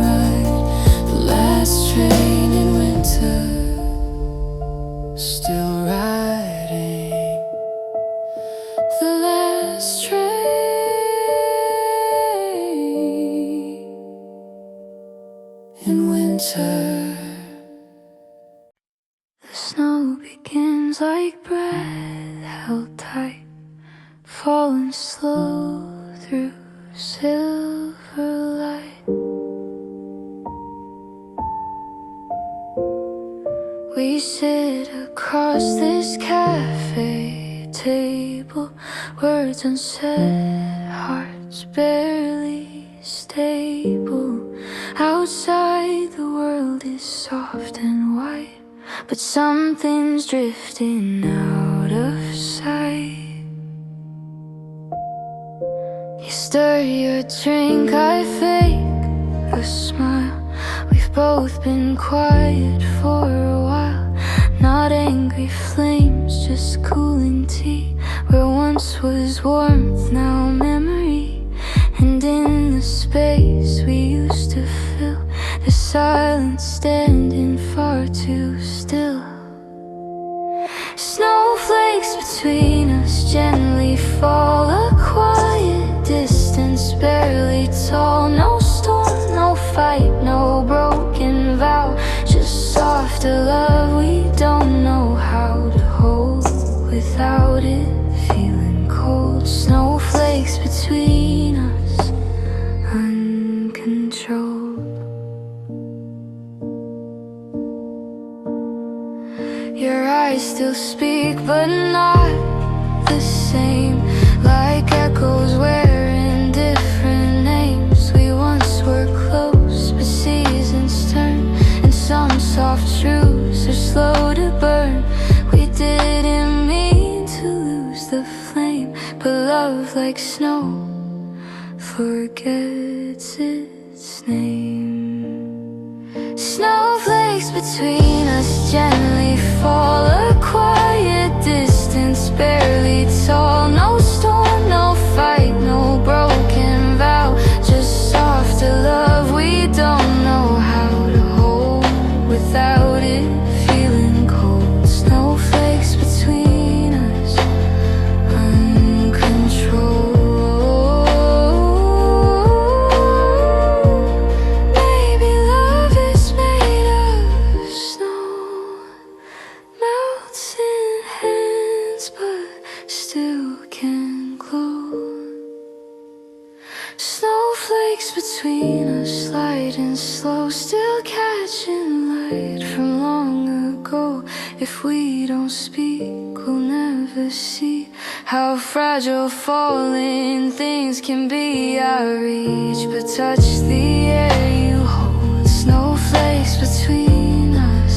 ride the last train in winter. still riding. The last train in winter. The snow begins like breath held tight, falling slow through silver light. We sit across this cafe table, words unsaid, hearts barely stable. Outside the world is soft and white, but something's drifting out of sight. You stir your drink, I fake a smile. We've both been quiet for a while, not angry flames, just cooling tea. Where once was warmth, now memory. And in the space we used to fill, the silence standing far too still. Snowflakes between us gently fall, a quiet distance barely tall. No storm, no fight, no broken vow, just softer love we don't know how to hold without it feeling cold. Snowflakes between us, uncontrolled. Your eyes still speak, but not the same, like echoes wearing different names. We once were close, but seasons turn, and some soft truths are slow to burn. We didn't mean to lose the flame, but love, like snow, forgets its name. Snowflakes between us gently fall, a quiet distance barely tall. No storm, no fight, no broken vow, just softer love we don't know how to hold without it feeling cold. Snowflakes between us, between us, sliding slow, still catching light from long ago. If we don't speak, we'll never see how fragile falling things can be. I reach but touch the air you hold, snowflakes between us,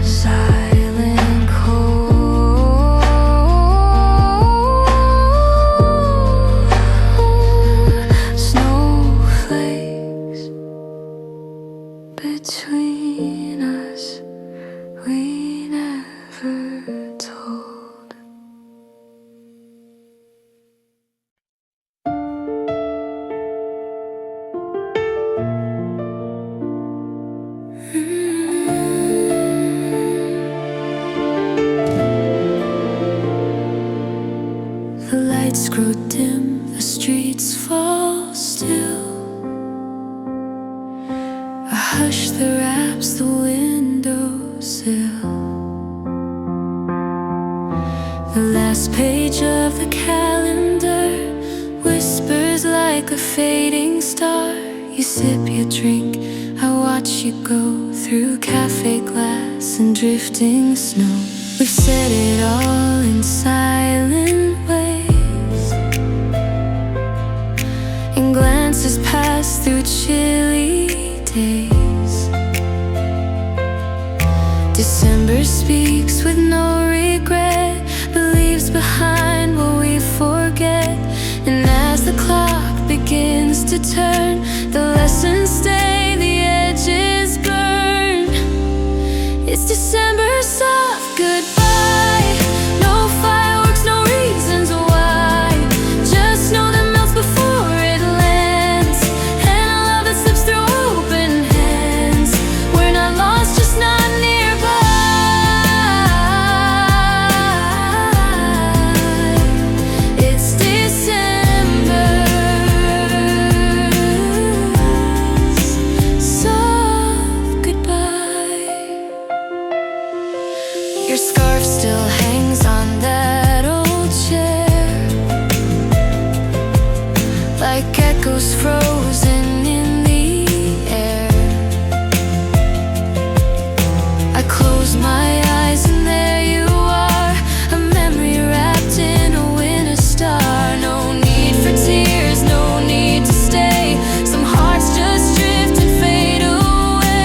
silent cold. Snowflakes between us, we never told. The lights grow dim, the streets fall still. A hush that wraps the windowsill. The last page of the calendar whispers like a fading star. You sip your drink, I watch you go through café glass and drifting snow. We've said it all in silent ways, and glances pass through chilly days. December speaks with no regret, but leaves behind what we forget. And as the clock begins to turn, the lessons stay, the edges burn. It's December's soft goodbye. No fireworks, no reasons why. Just know that melts before it lands, and a love that slips through open hands. We're not lost, just not nearby. It's December's soft goodbye. Your scarf still hangs on that old chair, like echoes frozen in the air. I close my eyes and there you are, a memory wrapped in a winter star. No need for tears, no need to stay. Some hearts just drift and fade away.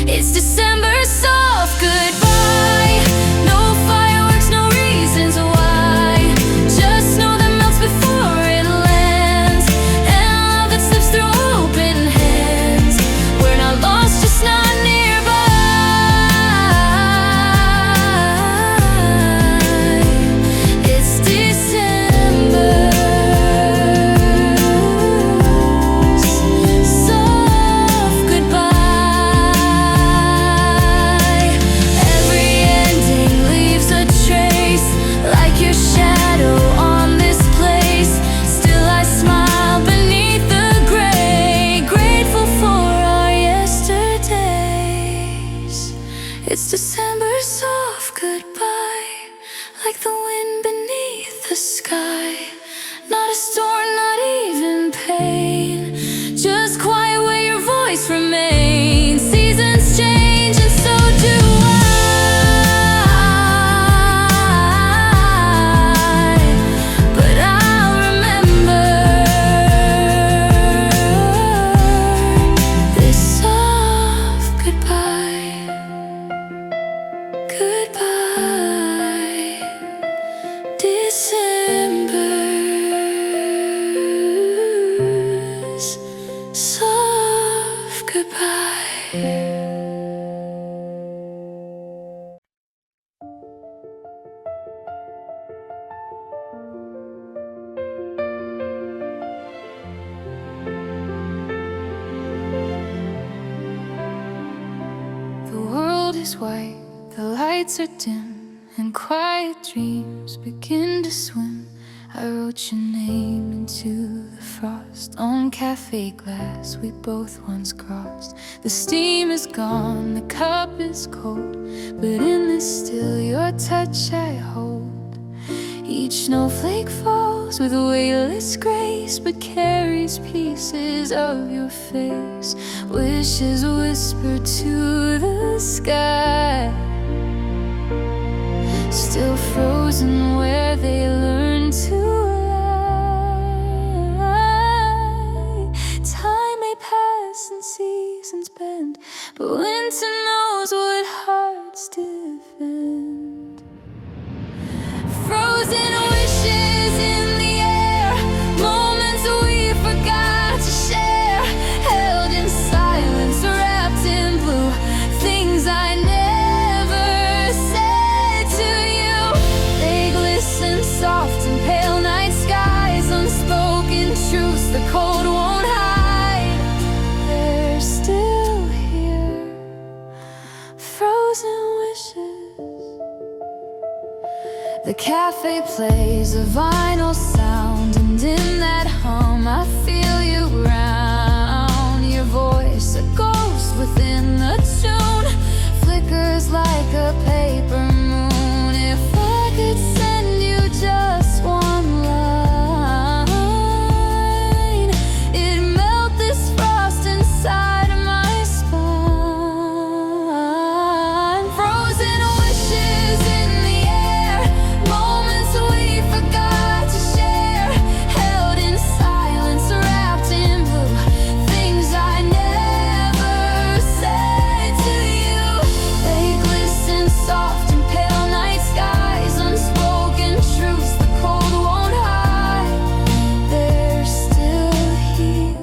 It's December's soft goodbye. No fireworks, no reasons why. Just know that melts before it lands, and a love that slips through open hands. We're not lost, just not nearby. It's December's soft goodbye. Every ending leaves a trace, like your shadow on this place. Still I smile beneath the gray, grateful for our yesterdays. It's December's soft goodbye, like the wind beneath the sky. Not a storm, not even pain, just quiet where your voice remains. Seasons change and so do I, but I'll remember this soft goodbye. Goodbye, December's soft goodbye. The world is white, the lights are dim, and quiet dreams begin to swim. I wrote your name into the frost on café glass we both once crossed. The steam is gone, the cup is cold, but in this still your touch I hold. Each snowflake falls falls with weightless grace, but carries pieces of your face. Wishes whisper to the sky, still frozen where they learn to lie. Time may pass and seasons bend, but winter knows what hearts defend. Frozen wishes in the air, moments we forgot to share, held in silence, wrapped in blue, things I never said to you. They glisten soft in pale night skies, unspoken truths the cold won't hide. They're still here, frozen wishes. The cafe plays a vinyl sound, and in that hum I feel you round. Your voice, a ghost within the tune, flickers like a paper moon. If I could send you just one line, it'd melt this frost inside of my spine. Frozen wishes in the air, moments we forgot to share, held in silence, wrapped in blue, things I never said to you. They glisten soft in pale night skies, unspoken truths the cold won't hide. They're still here,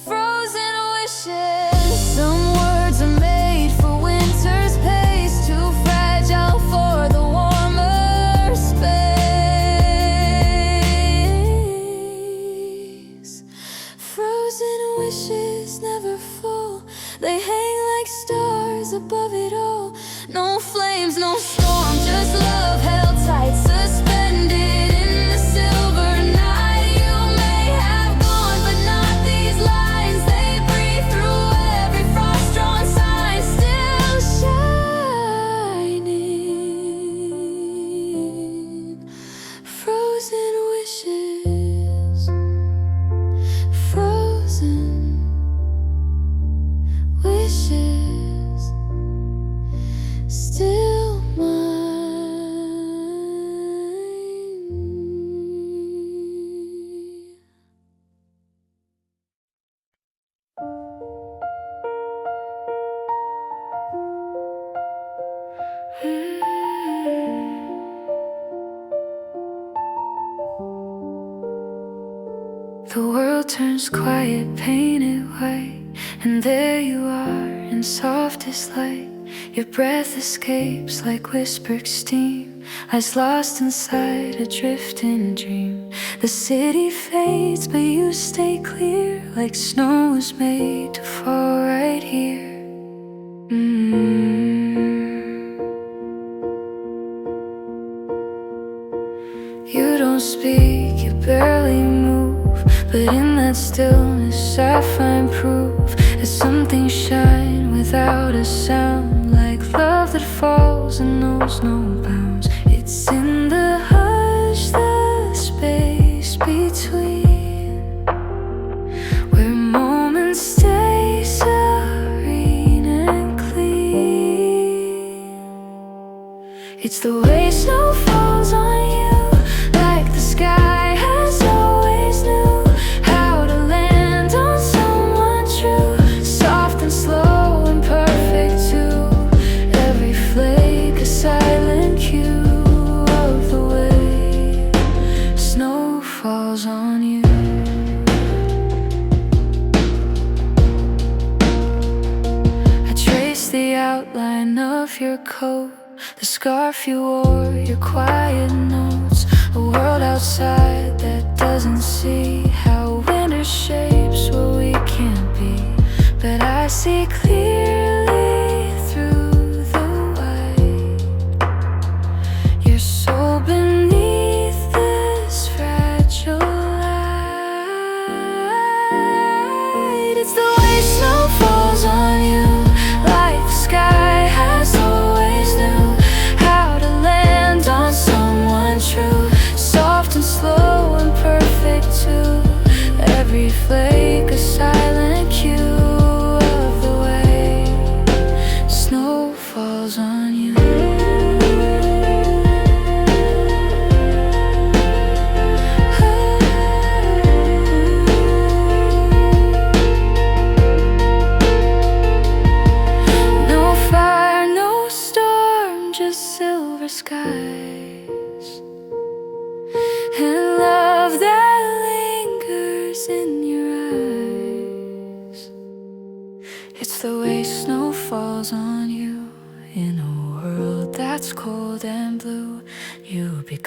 frozen wishes. Some words are made for winter's pace, too fragile for the warmer space. Frozen wishes never fall, they hang like stars above it all. No flames, no storm, just love held tight, suspended in the silver night. You may have gone, but not these lines. They breathe through every frost-drawn sign, still shining. Frozen wishes, frozen wishes, still mine. The world turns quiet, painted white, and there you are in softest light. Your breath escapes like whispered steam, eyes lost inside a drifting dream. The city fades, but you stay clear, like snow was made to fall right here. You don't speak, you barely move, but in that stillness I find proof that some things shine without a sound, like love that falls and knows no bounds. It's in the hush, the space between, where moments stay serene and clean. It's the way snow falls on you, like the sky has always knew how to land on someone true, soft and slow and perfect too. Every flake a silent cue of the way snow falls on you. I trace the outline of your coat, the scarf you wore, your quiet notes. A world outside that doesn't see how winter shapes what we can't be. But I see clearly through the white, your soul beneath this fragile light. It's the way snow falls on you, like the sky has always knew how to land on someone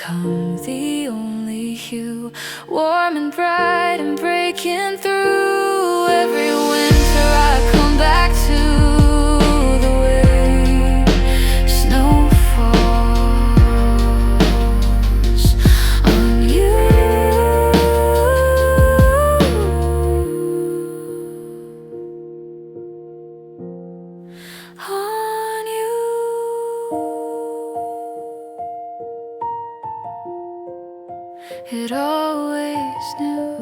become the only hue, warm and bright and breaking through. Every winter I come back to the way snow falls on you. On you. It always knew.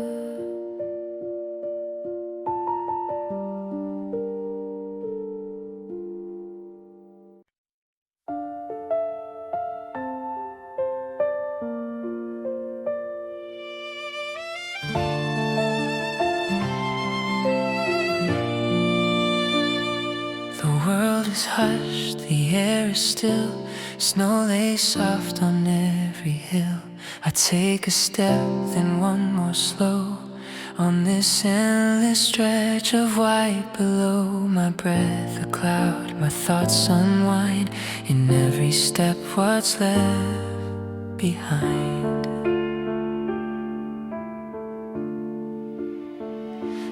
The world is hushed, the air is still, snow lays soft on every hill. I take a step, then one more slow, on this endless stretch of white below. My breath a cloud, my thoughts unwind, in every step what's left behind.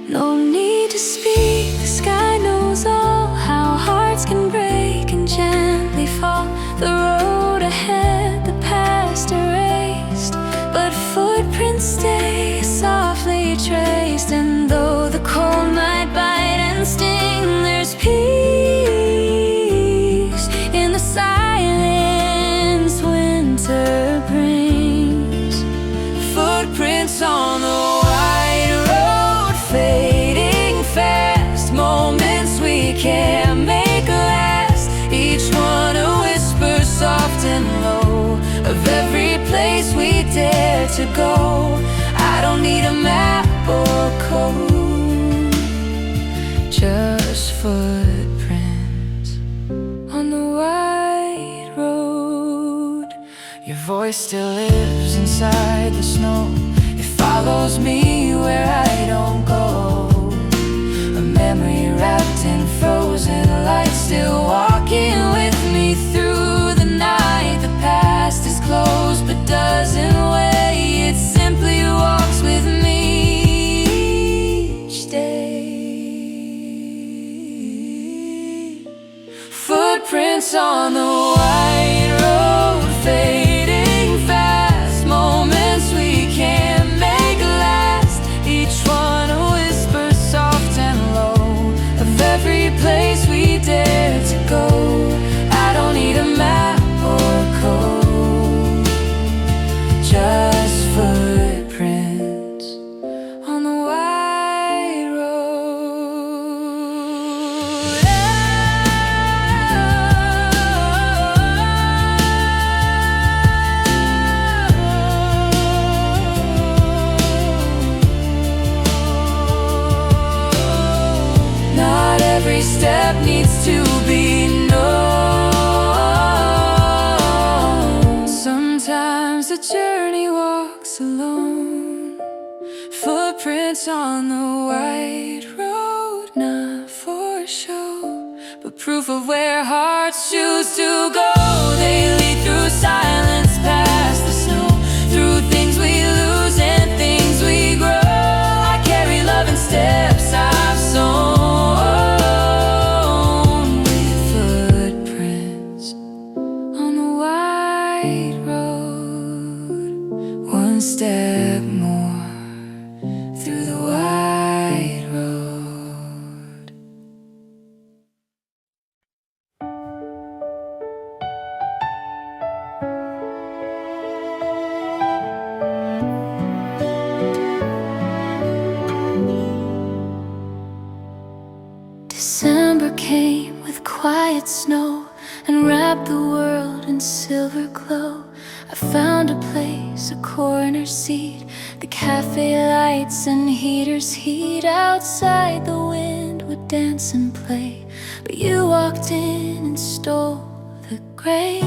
No need to speak, the sky knows all, how hearts can break and gently fall. The road ahead, the past erased, but footprints stay softly traced. And though the cold might bite and sting, there's peace in the silence winter brings. Footprints on the white road, fading fast, moments we can't make last. Each one a whisper soft and low, of every place we dare to go. I don't need a map or code, Just footprints on the white road. your voice still lives inside the snow. It follows me where I don't go, a memory wrapped in frozen light, still walking with me through the night. The past is closed but doesn't weigh, it simply walks with me each day. Footprints on the white road, fading fast, moments we can't make last. Each one a whisper soft and low, of every place we dare to go. I don't need a map or code, just footprints On the white road. Not every step needs to be known. Sometimes the journey walks alone. Footprints on the white road, not for show, but proof of where hearts choose to go. They lead through silence, past the snow, through things we lose and things we grow. I carry love in steps I've sown, with footprints on the white road. One step more through the white road. December came with quiet snow and wrapped the world in silver glow. I found a place, a corner seat, the cafe lights and heaters heat. Outside the wind would dance and play, but you walked in and stole the gray.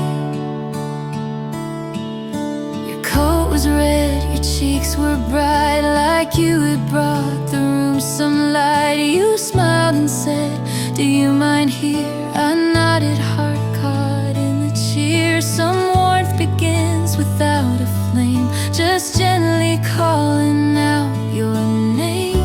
Your coat was red, your cheeks were bright, like you had brought the room some light. You smiled and said, "Do you mind here?" I nodded, heart caught in the cheer. Some warmth begins without a just gently calling out your name.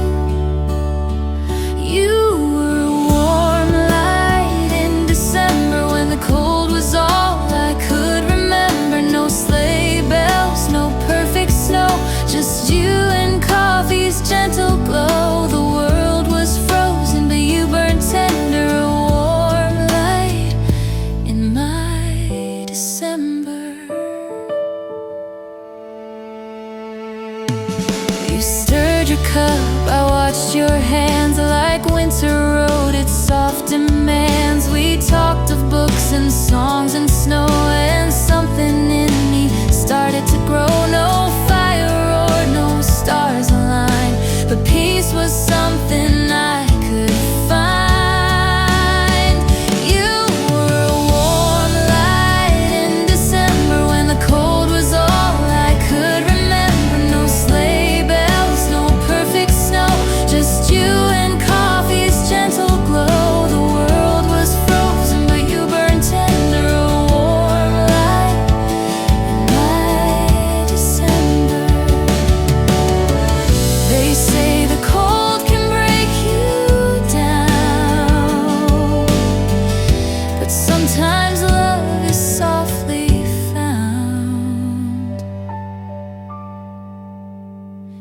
You were a warm light in December when the cold was all I could remember. No sleigh bells, no perfect snow, just you and coffee's gentle glow. The world was frozen, but you burned tender, a warm light in my December. You stirred your cup, I watched your hands like winter wrote its soft demands. We talked of books and songs and snow, and something in me started to grow. No fire or no stars aligned, but peace was something I could find. You were a warm light in December when the cold was all I could remember. No sleigh bells, no perfect snow, just you and coffee's gentle glow. The world was frozen, but you burned tender, a warm light in my December. They say the cold can break you down, but sometimes love is softly found.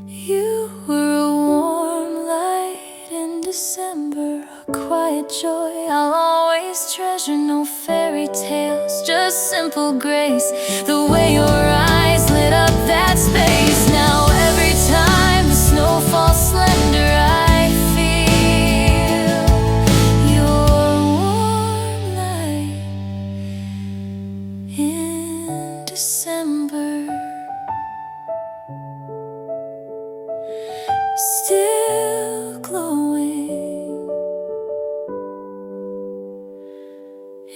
You were a warm light in December, a quiet joy I'll always treasure. No fairy tales, just simple grace. The way your eyes lit up that space. Now every time the snow falls slender, I feel your warm light in December, still glowing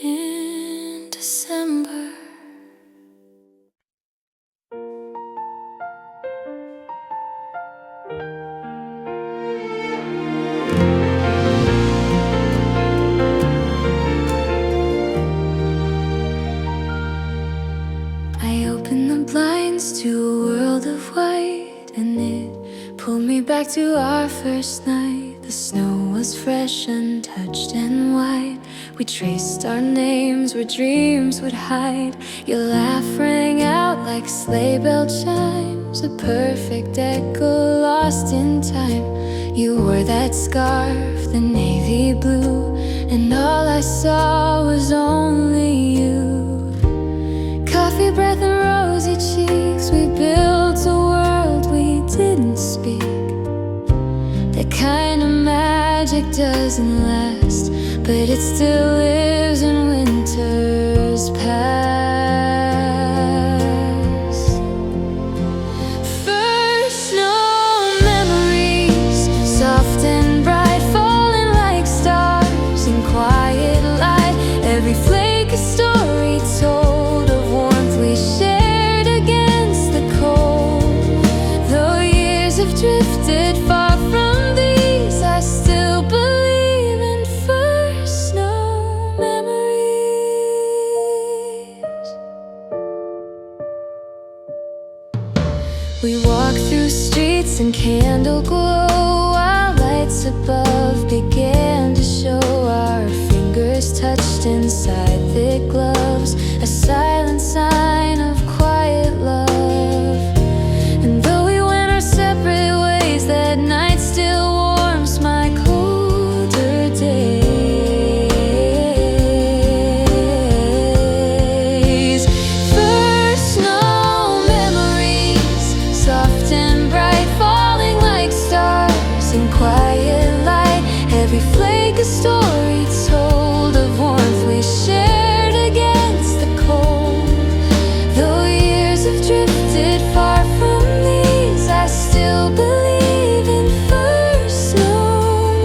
in December. I opened the blinds to a world of white, and it pulled me back to our first night. The snow was fresh, untouched and white. We traced our names where dreams would hide. Your laugh rang out like sleigh bell chimes, a perfect echo lost in time. You wore that scarf, the navy blue, and all I saw was only you. Coffee breath and rosy cheeks, we built a world we didn't speak. That kind of magic doesn't last, but it still lives in winters past. First snow memories, soft and bright, falling like stars in quiet light. Every flake a story told of warmth we shared against the cold. Though years have drifted far from these, I still believe in first snow memories. We walked through streets in candle glow, while lights above began to show. Our fingers touched inside thick gloves, a silent sign of quiet love. And though we went our separate ways, that night still warms my colder days. First snow memories, soft and bright, falling like stars in quiet light. Every flake a story told of warmth we shared against the cold. Though years have drifted far from these, I still believe in first snow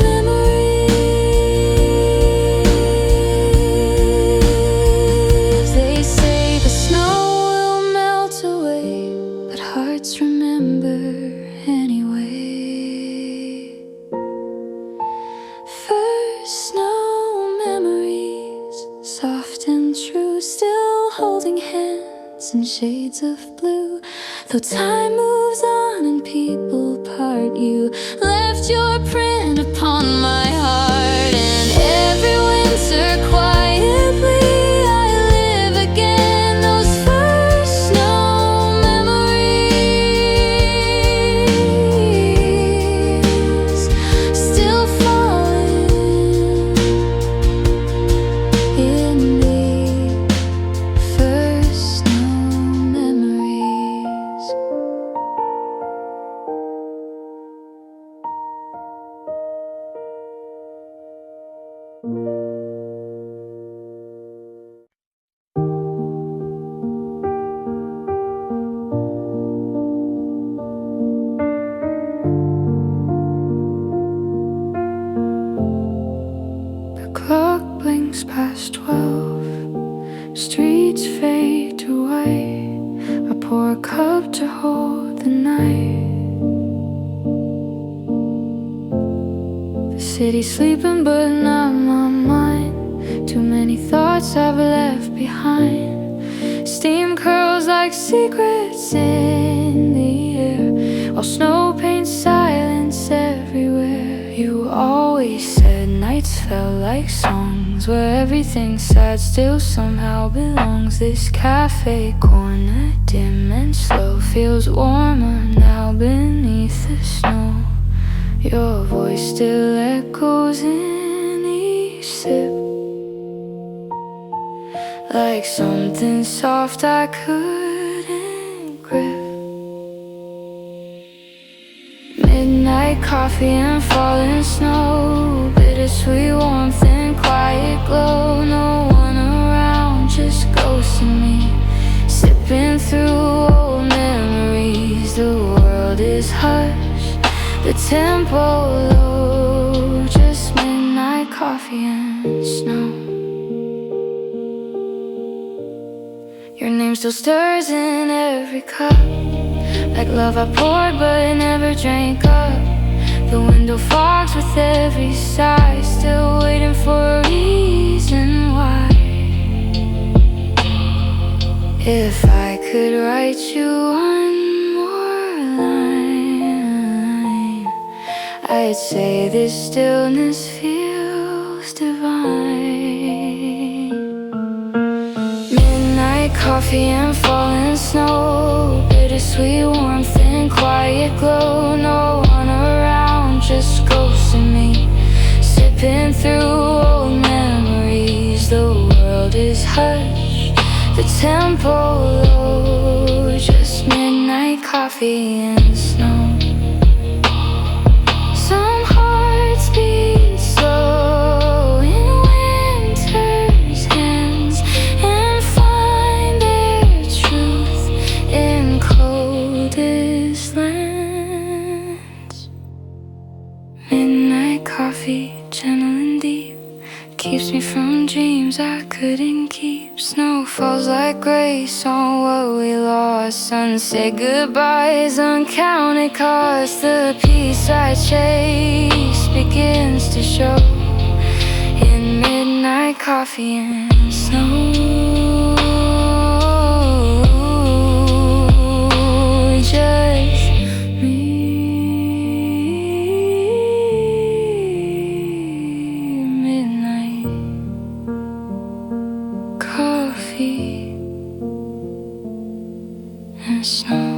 memories. They say the snow will melt away, but hearts remember anyway. First snow memories, soft and true, still holding hands in shades of blue. Though time moves on and people part, you left your print upon my heart. And every winter quietly I live again those first snow memories, still falling in the first snow memories. The clock blinks past 12, streets fade to white. I pour a cup to hold the night. The city's sleeping but not my mind. Too many thoughts I've left behind. Steam curls like secrets in the air, while snow paints silence everywhere. You always said nights felt like songs, where everything sad still somehow belongs. This cafe corner, dim and slow, feels warmer now beneath the snow. Your voice still echoes in each sip, like something soft I couldn't grip. Midnight coffee and falling snow, bittersweet warmth and quiet glow. No one around, just ghosts and me, sipping through old memories. The world is hushed, the tempo low, just midnight coffee and snow. Your name still stirs in every cup, like love I poured but never drank up. The window fogs with every sigh, still waiting for a reason why. If I could write you one more line, I'd say this stillness feels divine. Midnight coffee and falling snow, bittersweet warmth and quiet glow. No one around, just ghosts and me, sipping through old memories. The world is hushed, the tempo low, just midnight coffee and snow. Some hearts beat slow in winter's hands and find their truth in coldest lands. Midnight coffee, gentle and deep, keeps me from dreams I couldn't keep. Snow falls like grace on what we lost. Unsaid goodbyes, uncounted costs. The peace I chase begins to show in midnight coffee and snow. Just me, midnight coffee and snow.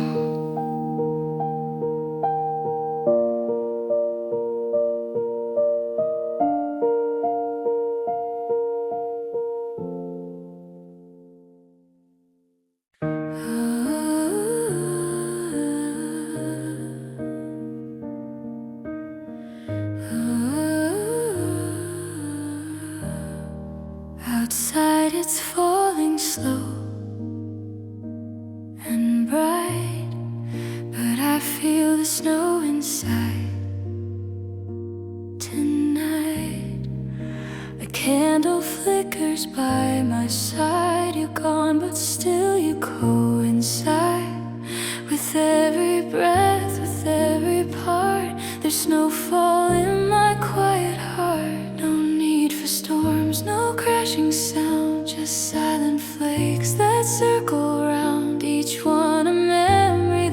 Outside it's falling slow and bright, but I feel the snow inside tonight. A candle flickers by my side. You're gone, but still you coincide with every breath, with every part. There's snowfall in my quiet heart. No need for storms, no crashing sound, just silent flakes that circle round, each one a memory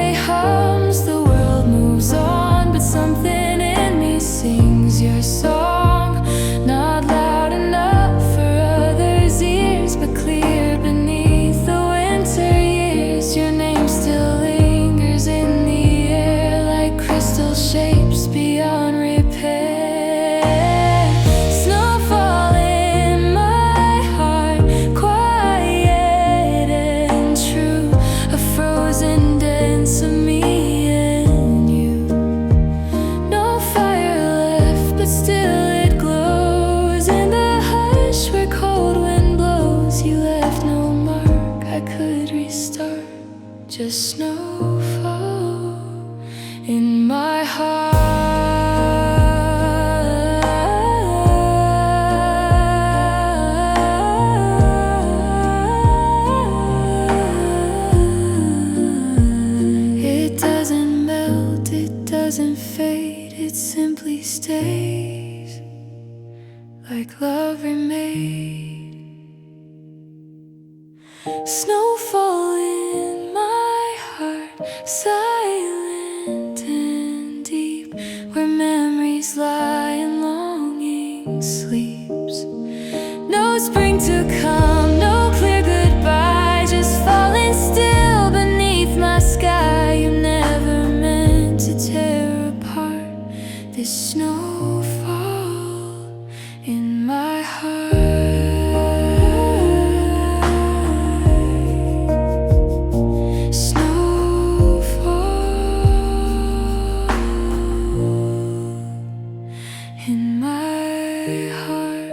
cafe hums, the world moves on, but something in me sings your song. Not loud enough for others' ears, but clear beneath the winter years. Your name still lingers in the air like crystal shapes beyond repair. Snowfall in my heart, quiet and true, a frozen dance of me and you. No fire left, but still it glows in the hush where cold wind blows. You left no mark I could restart, just snowfall in my heart. It doesn't melt, it doesn't fade, it simply stays like love remade. Snowfall in my heart, silent and deep, where memories lie and longing sleeps. No spring to come, no clear goodbye, just falling still beneath my sky. You never meant to tear apart this snowfall in my heart. In my heart.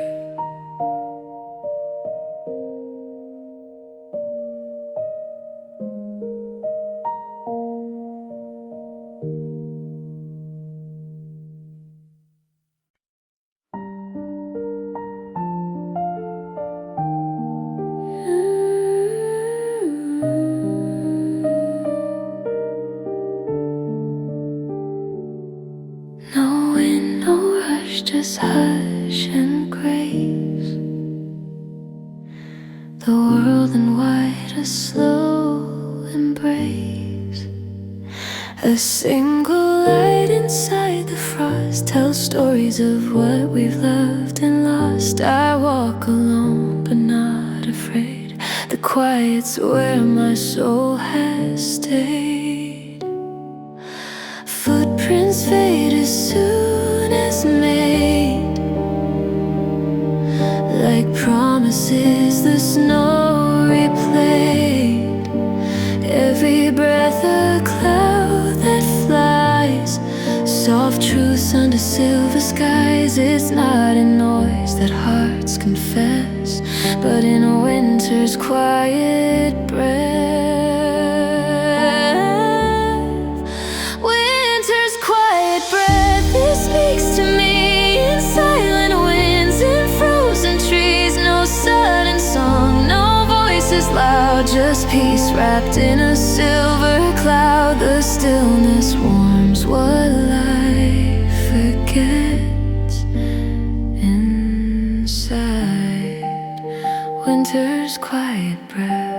No wind, no rush, just hush and grace. The world in white, a slow embrace. A single light inside the frost tells stories of what we've loved and lost. I walk alone, but not afraid. The quiet's where my soul has stayed. Footprints fade as soon as made, like promises the snow replayed. Every breath a cloud that flies, soft truths under silver skies. It's not in noise that hearts confess, but in a winter's quiet breath. Winter's quiet breath, it speaks to me in silent winds and frozen trees. No sudden song, no voices loud, just peace wrapped in a silver cloud. The stillness warms what life forgets inside. Winter's quiet breath.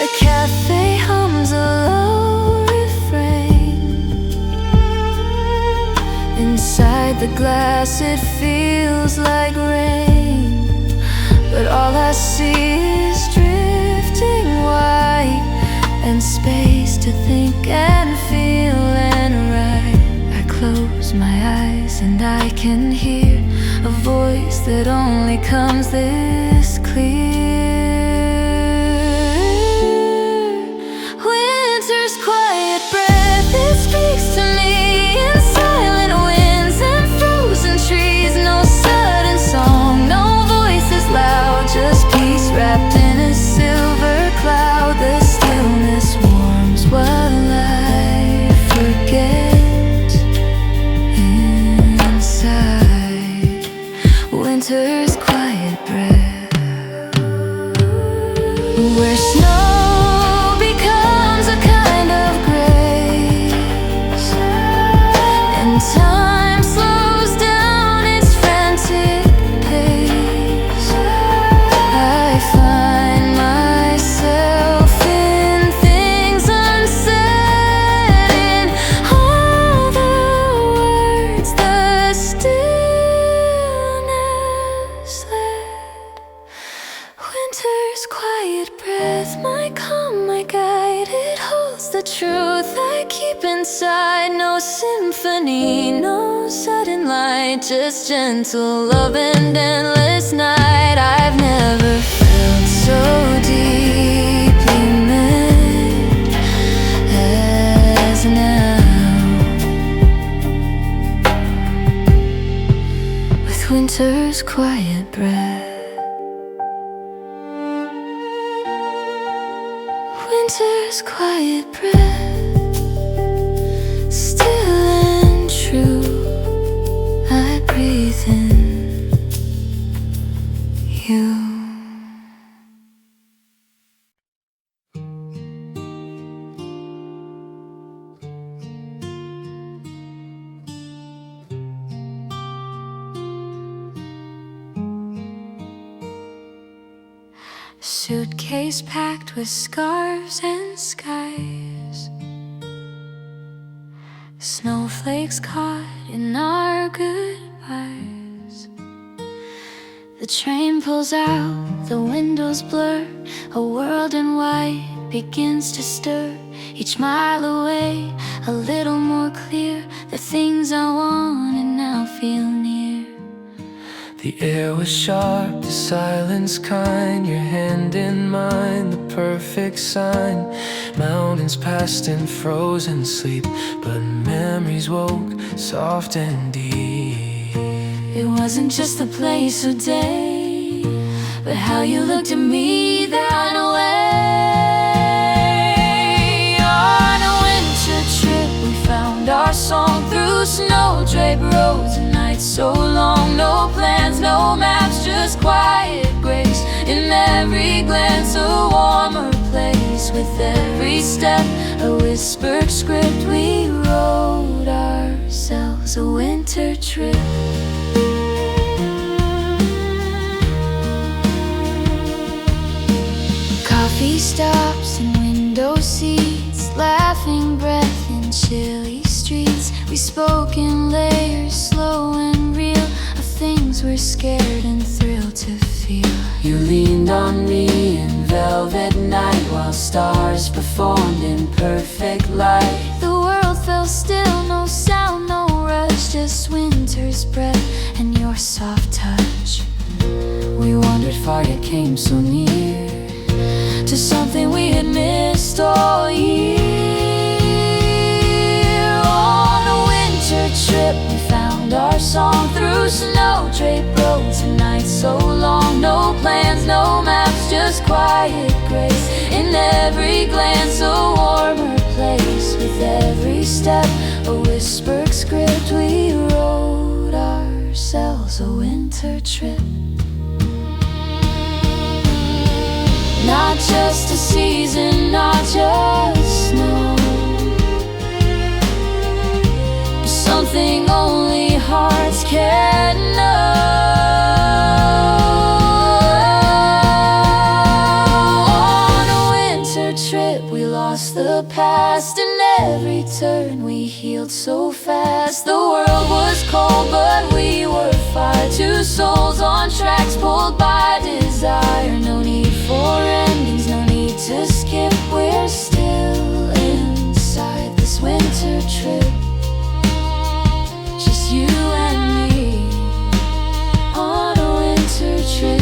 A cafe hums a low refrain. Inside the glass it feels like rain, but all I see is drifting white and space to think and feel and write. I close my eyes and I can hear a voice that only comes this clear. Winter's quiet breath, it speaks to me in silent winds and frozen trees. No sudden song, no voices loud, just peace wrapped in a silver cloud. The stillness warms what life forgets inside. Winter's quiet breath. truth I keep inside. No symphony, no sudden light, just gentle love and endless night. I've never felt so deeply meant as now, with winter's quiet breath. Winter's quiet breath, still and true, I breathe in you. Suitcase packed with scarves and skies, snowflakes caught in our goodbyes. The train pulls out, the windows blur, a world in white begins to stir. Each mile away, a little more clear, the things I wanted now feel near. The air was sharp, the silence kind, your hand in mine, the perfect sign. Mountains passed in frozen sleep, but memories woke soft and deep. It wasn't just the place or day, but how you looked at me that way. On a winter trip we found our song through snow-draped roads and nights so long. No plans, no maps, just quiet grace. In every glance a warmer place. With every step a whispered script. We wrote ourselves a winter trip. Coffee stops and window seats, laughing breath in chilly streets. We spoke in layers, slow and real, of things we're scared and thrilled to feel. You leaned on me in velvet night, while stars performed in perfect light. The world fell still, no sound, no rush, just winter's breath and your soft touch. We wandered far yet came so near, to something we had missed all year. On a winter trip we found our song through snow-draped roads and nights so long. No plans, no maps, just quiet grace. In every glance a warmer place. With every step a whispered script. We wrote ourselves a winter trip. Not just a season, not just snow, but something only hearts can know. On a winter trip we lost the past. In every turn we healed so fast. The world was cold but we were fire. Two souls on tracks pulled by desire. No need for endings, no need to skip. We're still inside this winter trip, just you and me on a winter trip.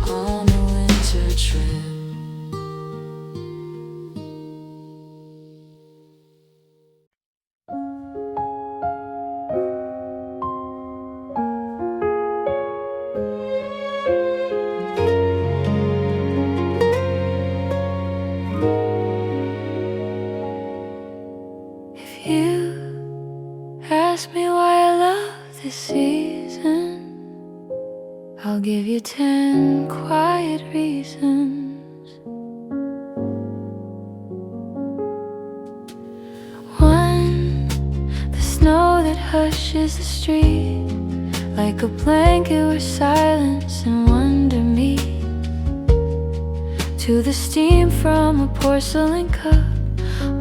On a winter trip. If you ask me why I love this season, I'll give you 10 quiet reasons. One, the snow that hushes the street, like a blanket where silence and wonder meet. To the steam from a porcelain cup,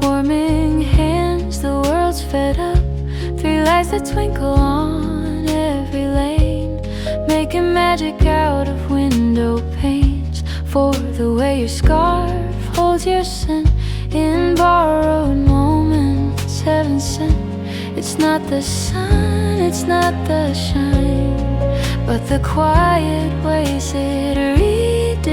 warming hands, the world's fed up. Three lights that twinkle on every lane, making magic out of window panes. For the way your scarf holds your scent in borrowed moments heaven sent. It's not the sun, it's not the shine, but the quiet ways it redefines.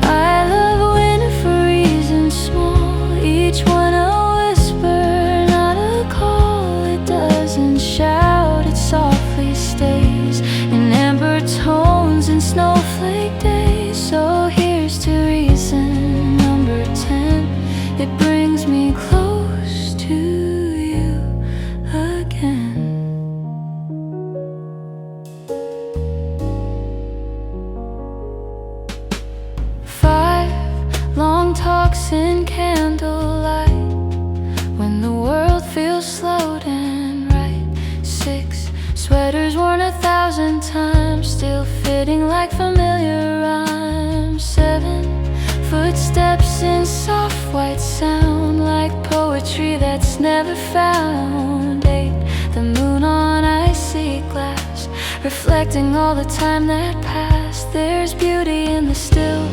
I love winter for reasons small, each one a whisper, not a call. It doesn't shout, it softly stays in amber tones and snowflake days. So here's to reason number 10. It brings me close to you again. Long talks in candlelight, when the world feels slowed and right. 6 sweaters worn 1,000 times, still fitting like familiar rhymes. 7 footsteps in soft white sound, like poetry that's never found. 8 the moon on icy glass, reflecting all the time that passed. There's beauty in the still,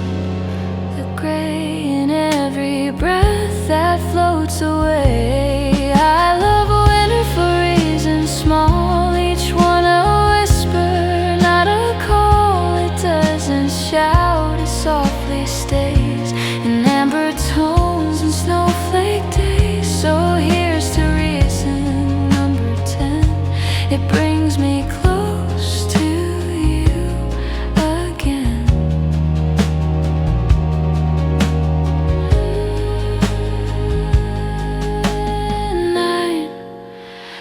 gray in every breath that floats away. I love winter for reasons small, each one a whisper, not a call. It doesn't shout, it softly stays in amber tones and snowflake days. So here's to reason number 10. It brings me close to you again.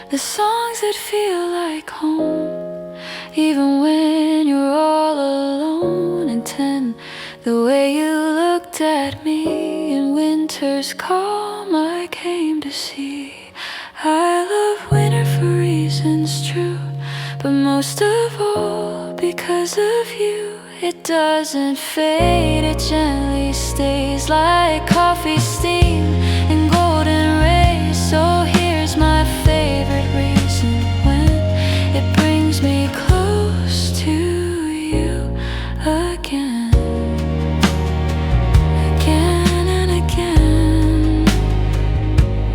The songs that feel like home, even when you're all alone. And 10, the way you looked at me in winter's calm I came to see. I love winter for reasons true, but most of all because of you. It doesn't fade, it gently stays like coffee steam and golden rays. So here's my favorite reason when it brings me close to you again. Again and again.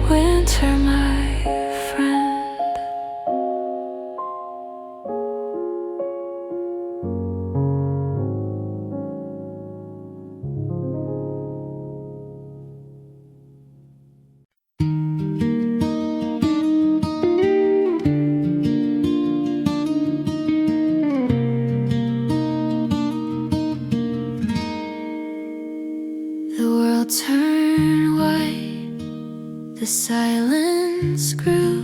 Winter, my friend. Turned white, the silence grew,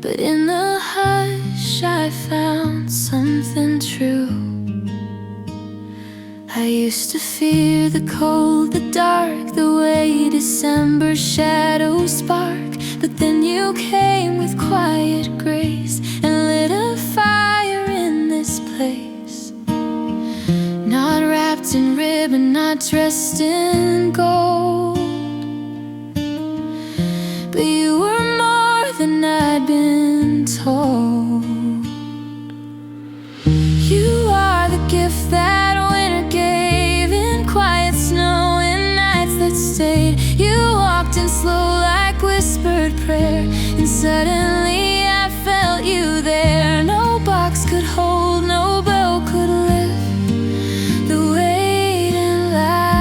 but in the hush I found something true. I used to fear the cold, the dark, the way December shadows spark. But then you came with quiet grace and lit a fire in this place. Not wrapped in ribbon, not dressed in gold, but you were more than I'd been told. You are the gift that winter gave, in quiet snow and nights that stayed. You walked in slow like whispered prayer, and suddenly I felt you there. No box could hold, no bell could lift the weight and light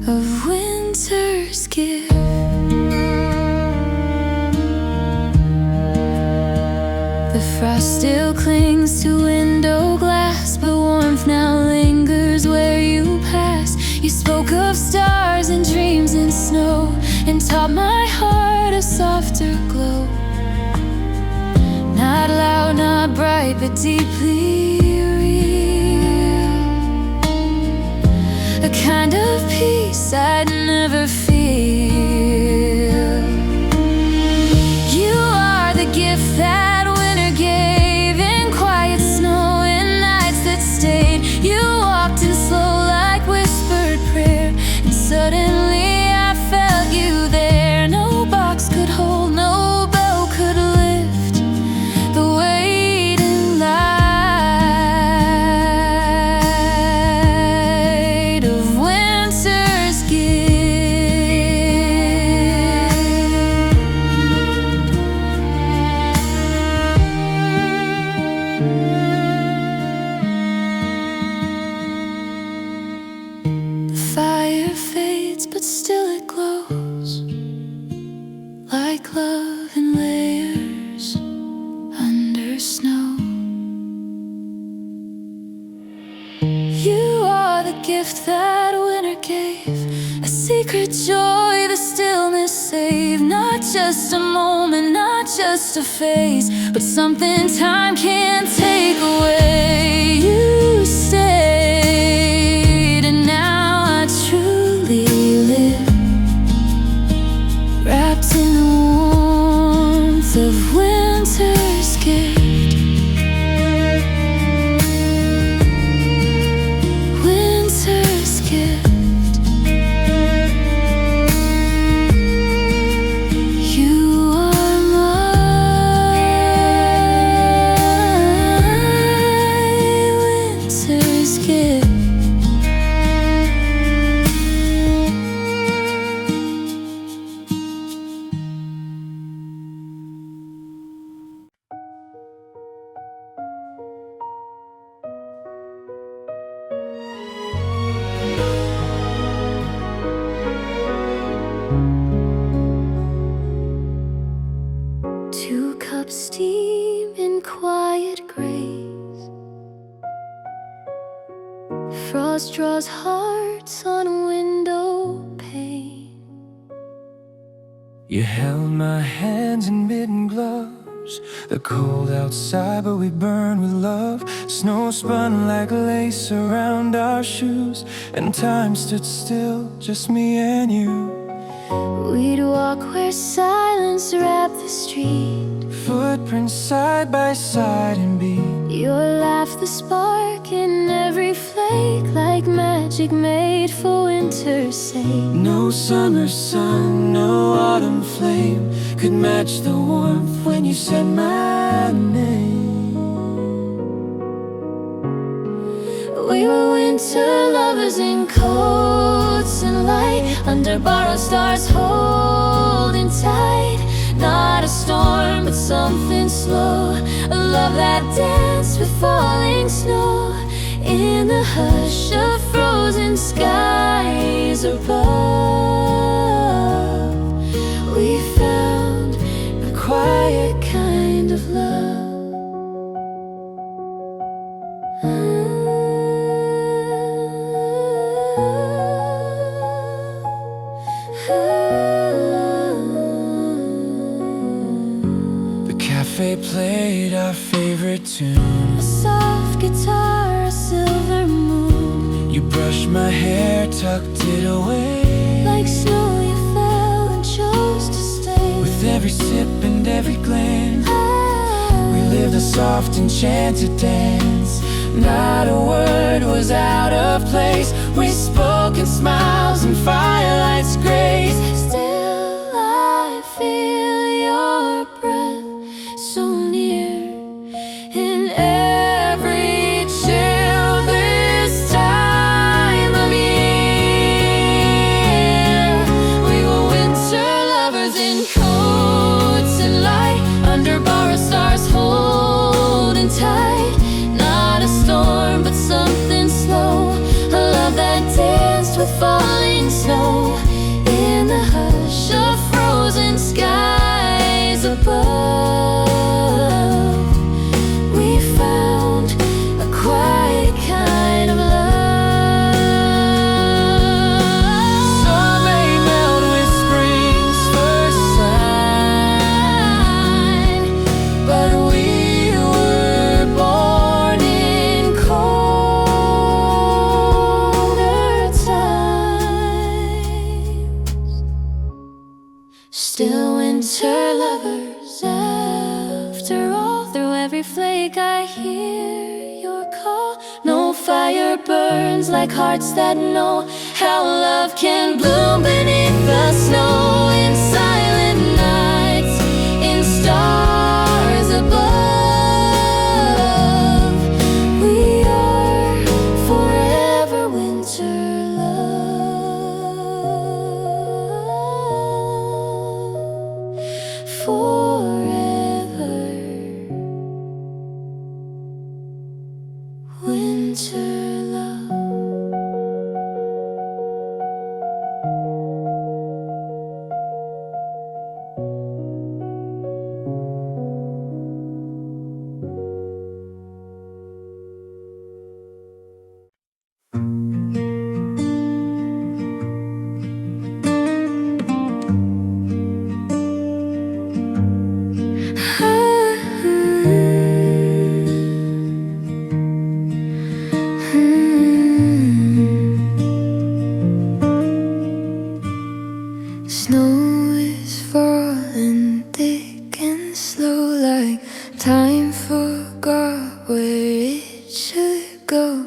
of winter's gift. The frost still clings to window glass, but warmth now lingers where you pass. You spoke of stars and dreams in snow, and taught my heart a softer glow. Not loud, not bright, but deeply real. A kind of peace I'd never feel. You are the gift that winter gave, in quiet snow and nights that stayed. You walked in slow like whispered prayer, secret joy, the stillness saved. Not just a moment, not just a phase, but something time can't take away. You stayed, and now I truly live, wrapped in the warmth of winter's gift. Winter's gift. Two cups steam in quiet grace. Frost draws hearts on a window pane. You held my hands in midden gloves. The cold outside, but we burn with love. Snow spun like lace around our shoes, and time stood still, just me and you. We'd walk where silence wrapped the street. Footprints side by side and beat. Your laugh, the spark in every flake, like magic made for winter's sake. No summer sun, no autumn flame could match the warmth when you said my name. We were winter lovers in coats and light, under borrowed stars holding tight. Not a storm, but something slow, a love that danced with falling snow. In the hush of frozen skies above, we found a quiet kind of love. The café played our favorite tune. A soft guitar, a silver moon. You brushed my hair, tucked it away. Like snow you fell and chose to stay. With every sip and every glance, we lived a soft enchanted dance. Not a word was out of place. We spoke in smiles and firelight's grace. Still I feel your breath so near, in every chill this time of year. We were winter lovers in coats and light, under borrowed stars holding tight. Not a storm, but something slow, a love that danced with falling snow. In the hush of frozen skies above, we found a quiet kind of love. Snow may melt with spring's first sign, but we were born in colder times. Still winter lovers after all. Through every flake I hear your call. No fire burns like hearts that know how love can bloom beneath the snow. In silent nights, in stars above, we are forever winter love. Forever winter love. snow is falling thick and slow, like time forgot where it should go.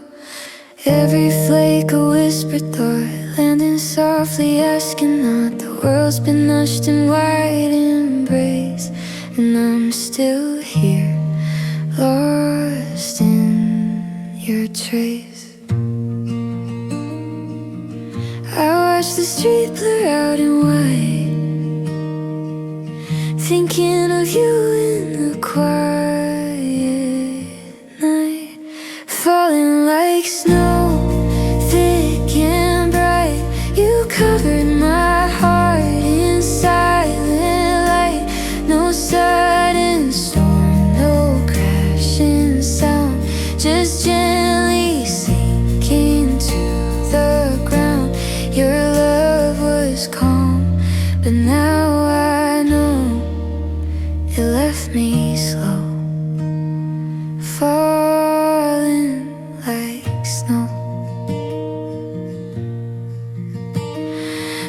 Every flake a whispered thought, landing softly, asking not. The world's been hushed in wide embrace, and I'm still here, lost in your trace. I watch the street blur out in white, thinking of you in the quiet night, falling like snow, thick and bright. You covered my heart in silent light. No sudden storm, no crashing sound, just gently sinking to the ground. Your love was calm, but now I know it left me slow, falling like snow.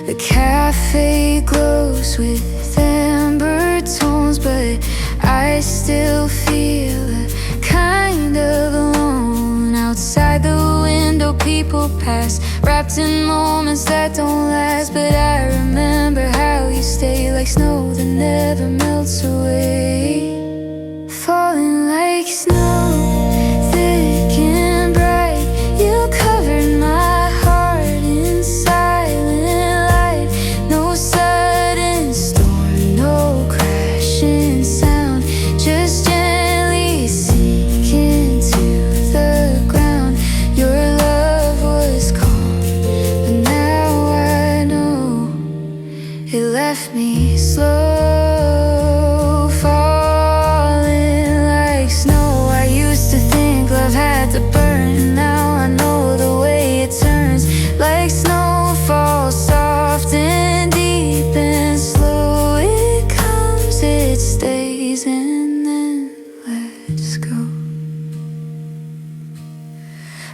The café glows with amber tones, but I still feel a kind of alone. Outside the window people pass, wrapped in moments that don't last. But I remember how you stay, like snow that never melts away, falling like snow, thick and bright. You covered my heart in silent light. No sudden storm, no crashing sound, just gently sinking to the ground. Your love was calm, but now I know it left me slow, falling like snow. I used to think love had to burn, and now I know the way it turns. Like snow falls soft and deep and slow. It comes, it stays, and then lets go,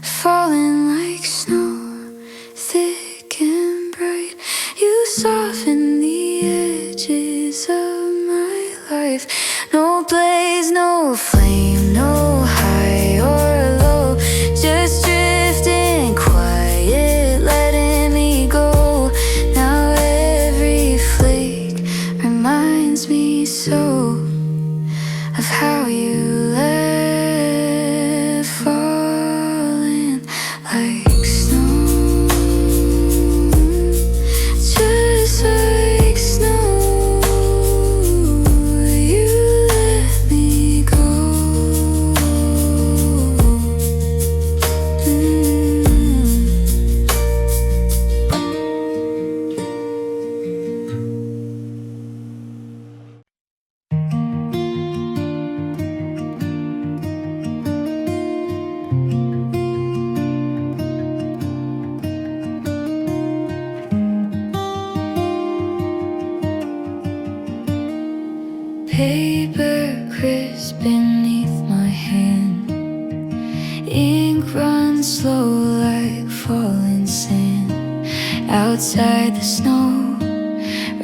falling like snow, thick and bright. You soften the edges of my life. No blaze, no flame, no high or low, just drifting quiet, letting me go. Now every flake reminds me so of how you left, falling like snow, just like snow. You let me go. Paper crisp beneath my hand, ink runs slow like falling sand. Outside the snow,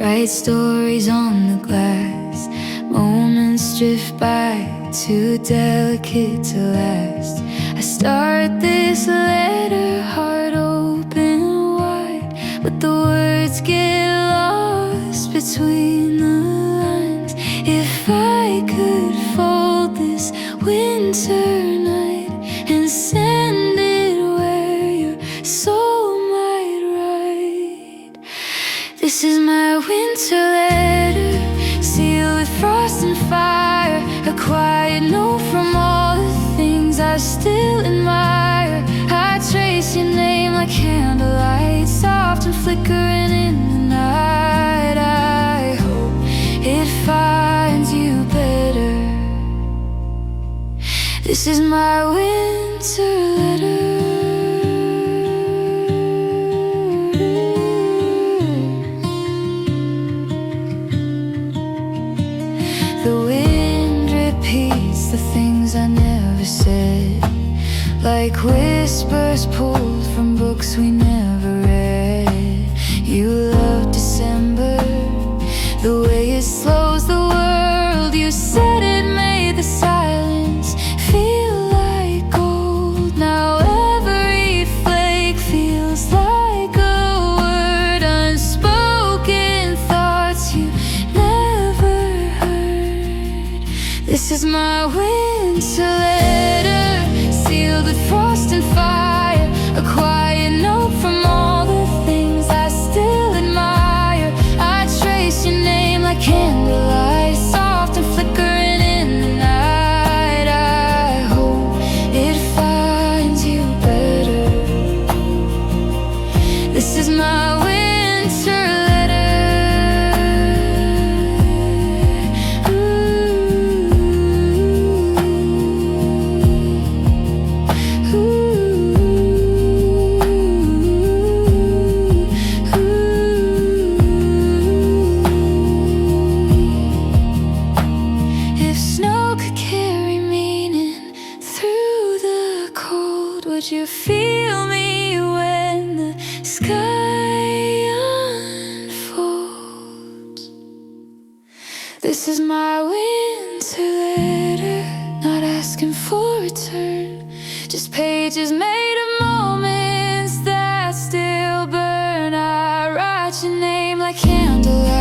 write stories on the glass. Moments drift by, too delicate to last. I start this letter, heart open wide, but the words get lost between the lines. If I could fold this winter night and send it where your soul might ride. This is my winter letter, sealed with frost and fire. A quiet note from all the things I still admire. I trace your name like candlelight, soft and flickering in the night. I hope it finds you better. This is my winter letter. The wind repeats the things I never said, like whispers pulled from books we never read. You love December is my winter letter, sealed with frost and fire, a quiet note from all the things I still admire. I trace your name like candlelight, soft and flickering in the night. I hope it finds you better. This is my winter letter. If snow could carry meaning through the cold, would you feel me when the sky unfolds? This is my winter letter, not asking for return, just pages made of moments that still burn. I write your name like candlelight,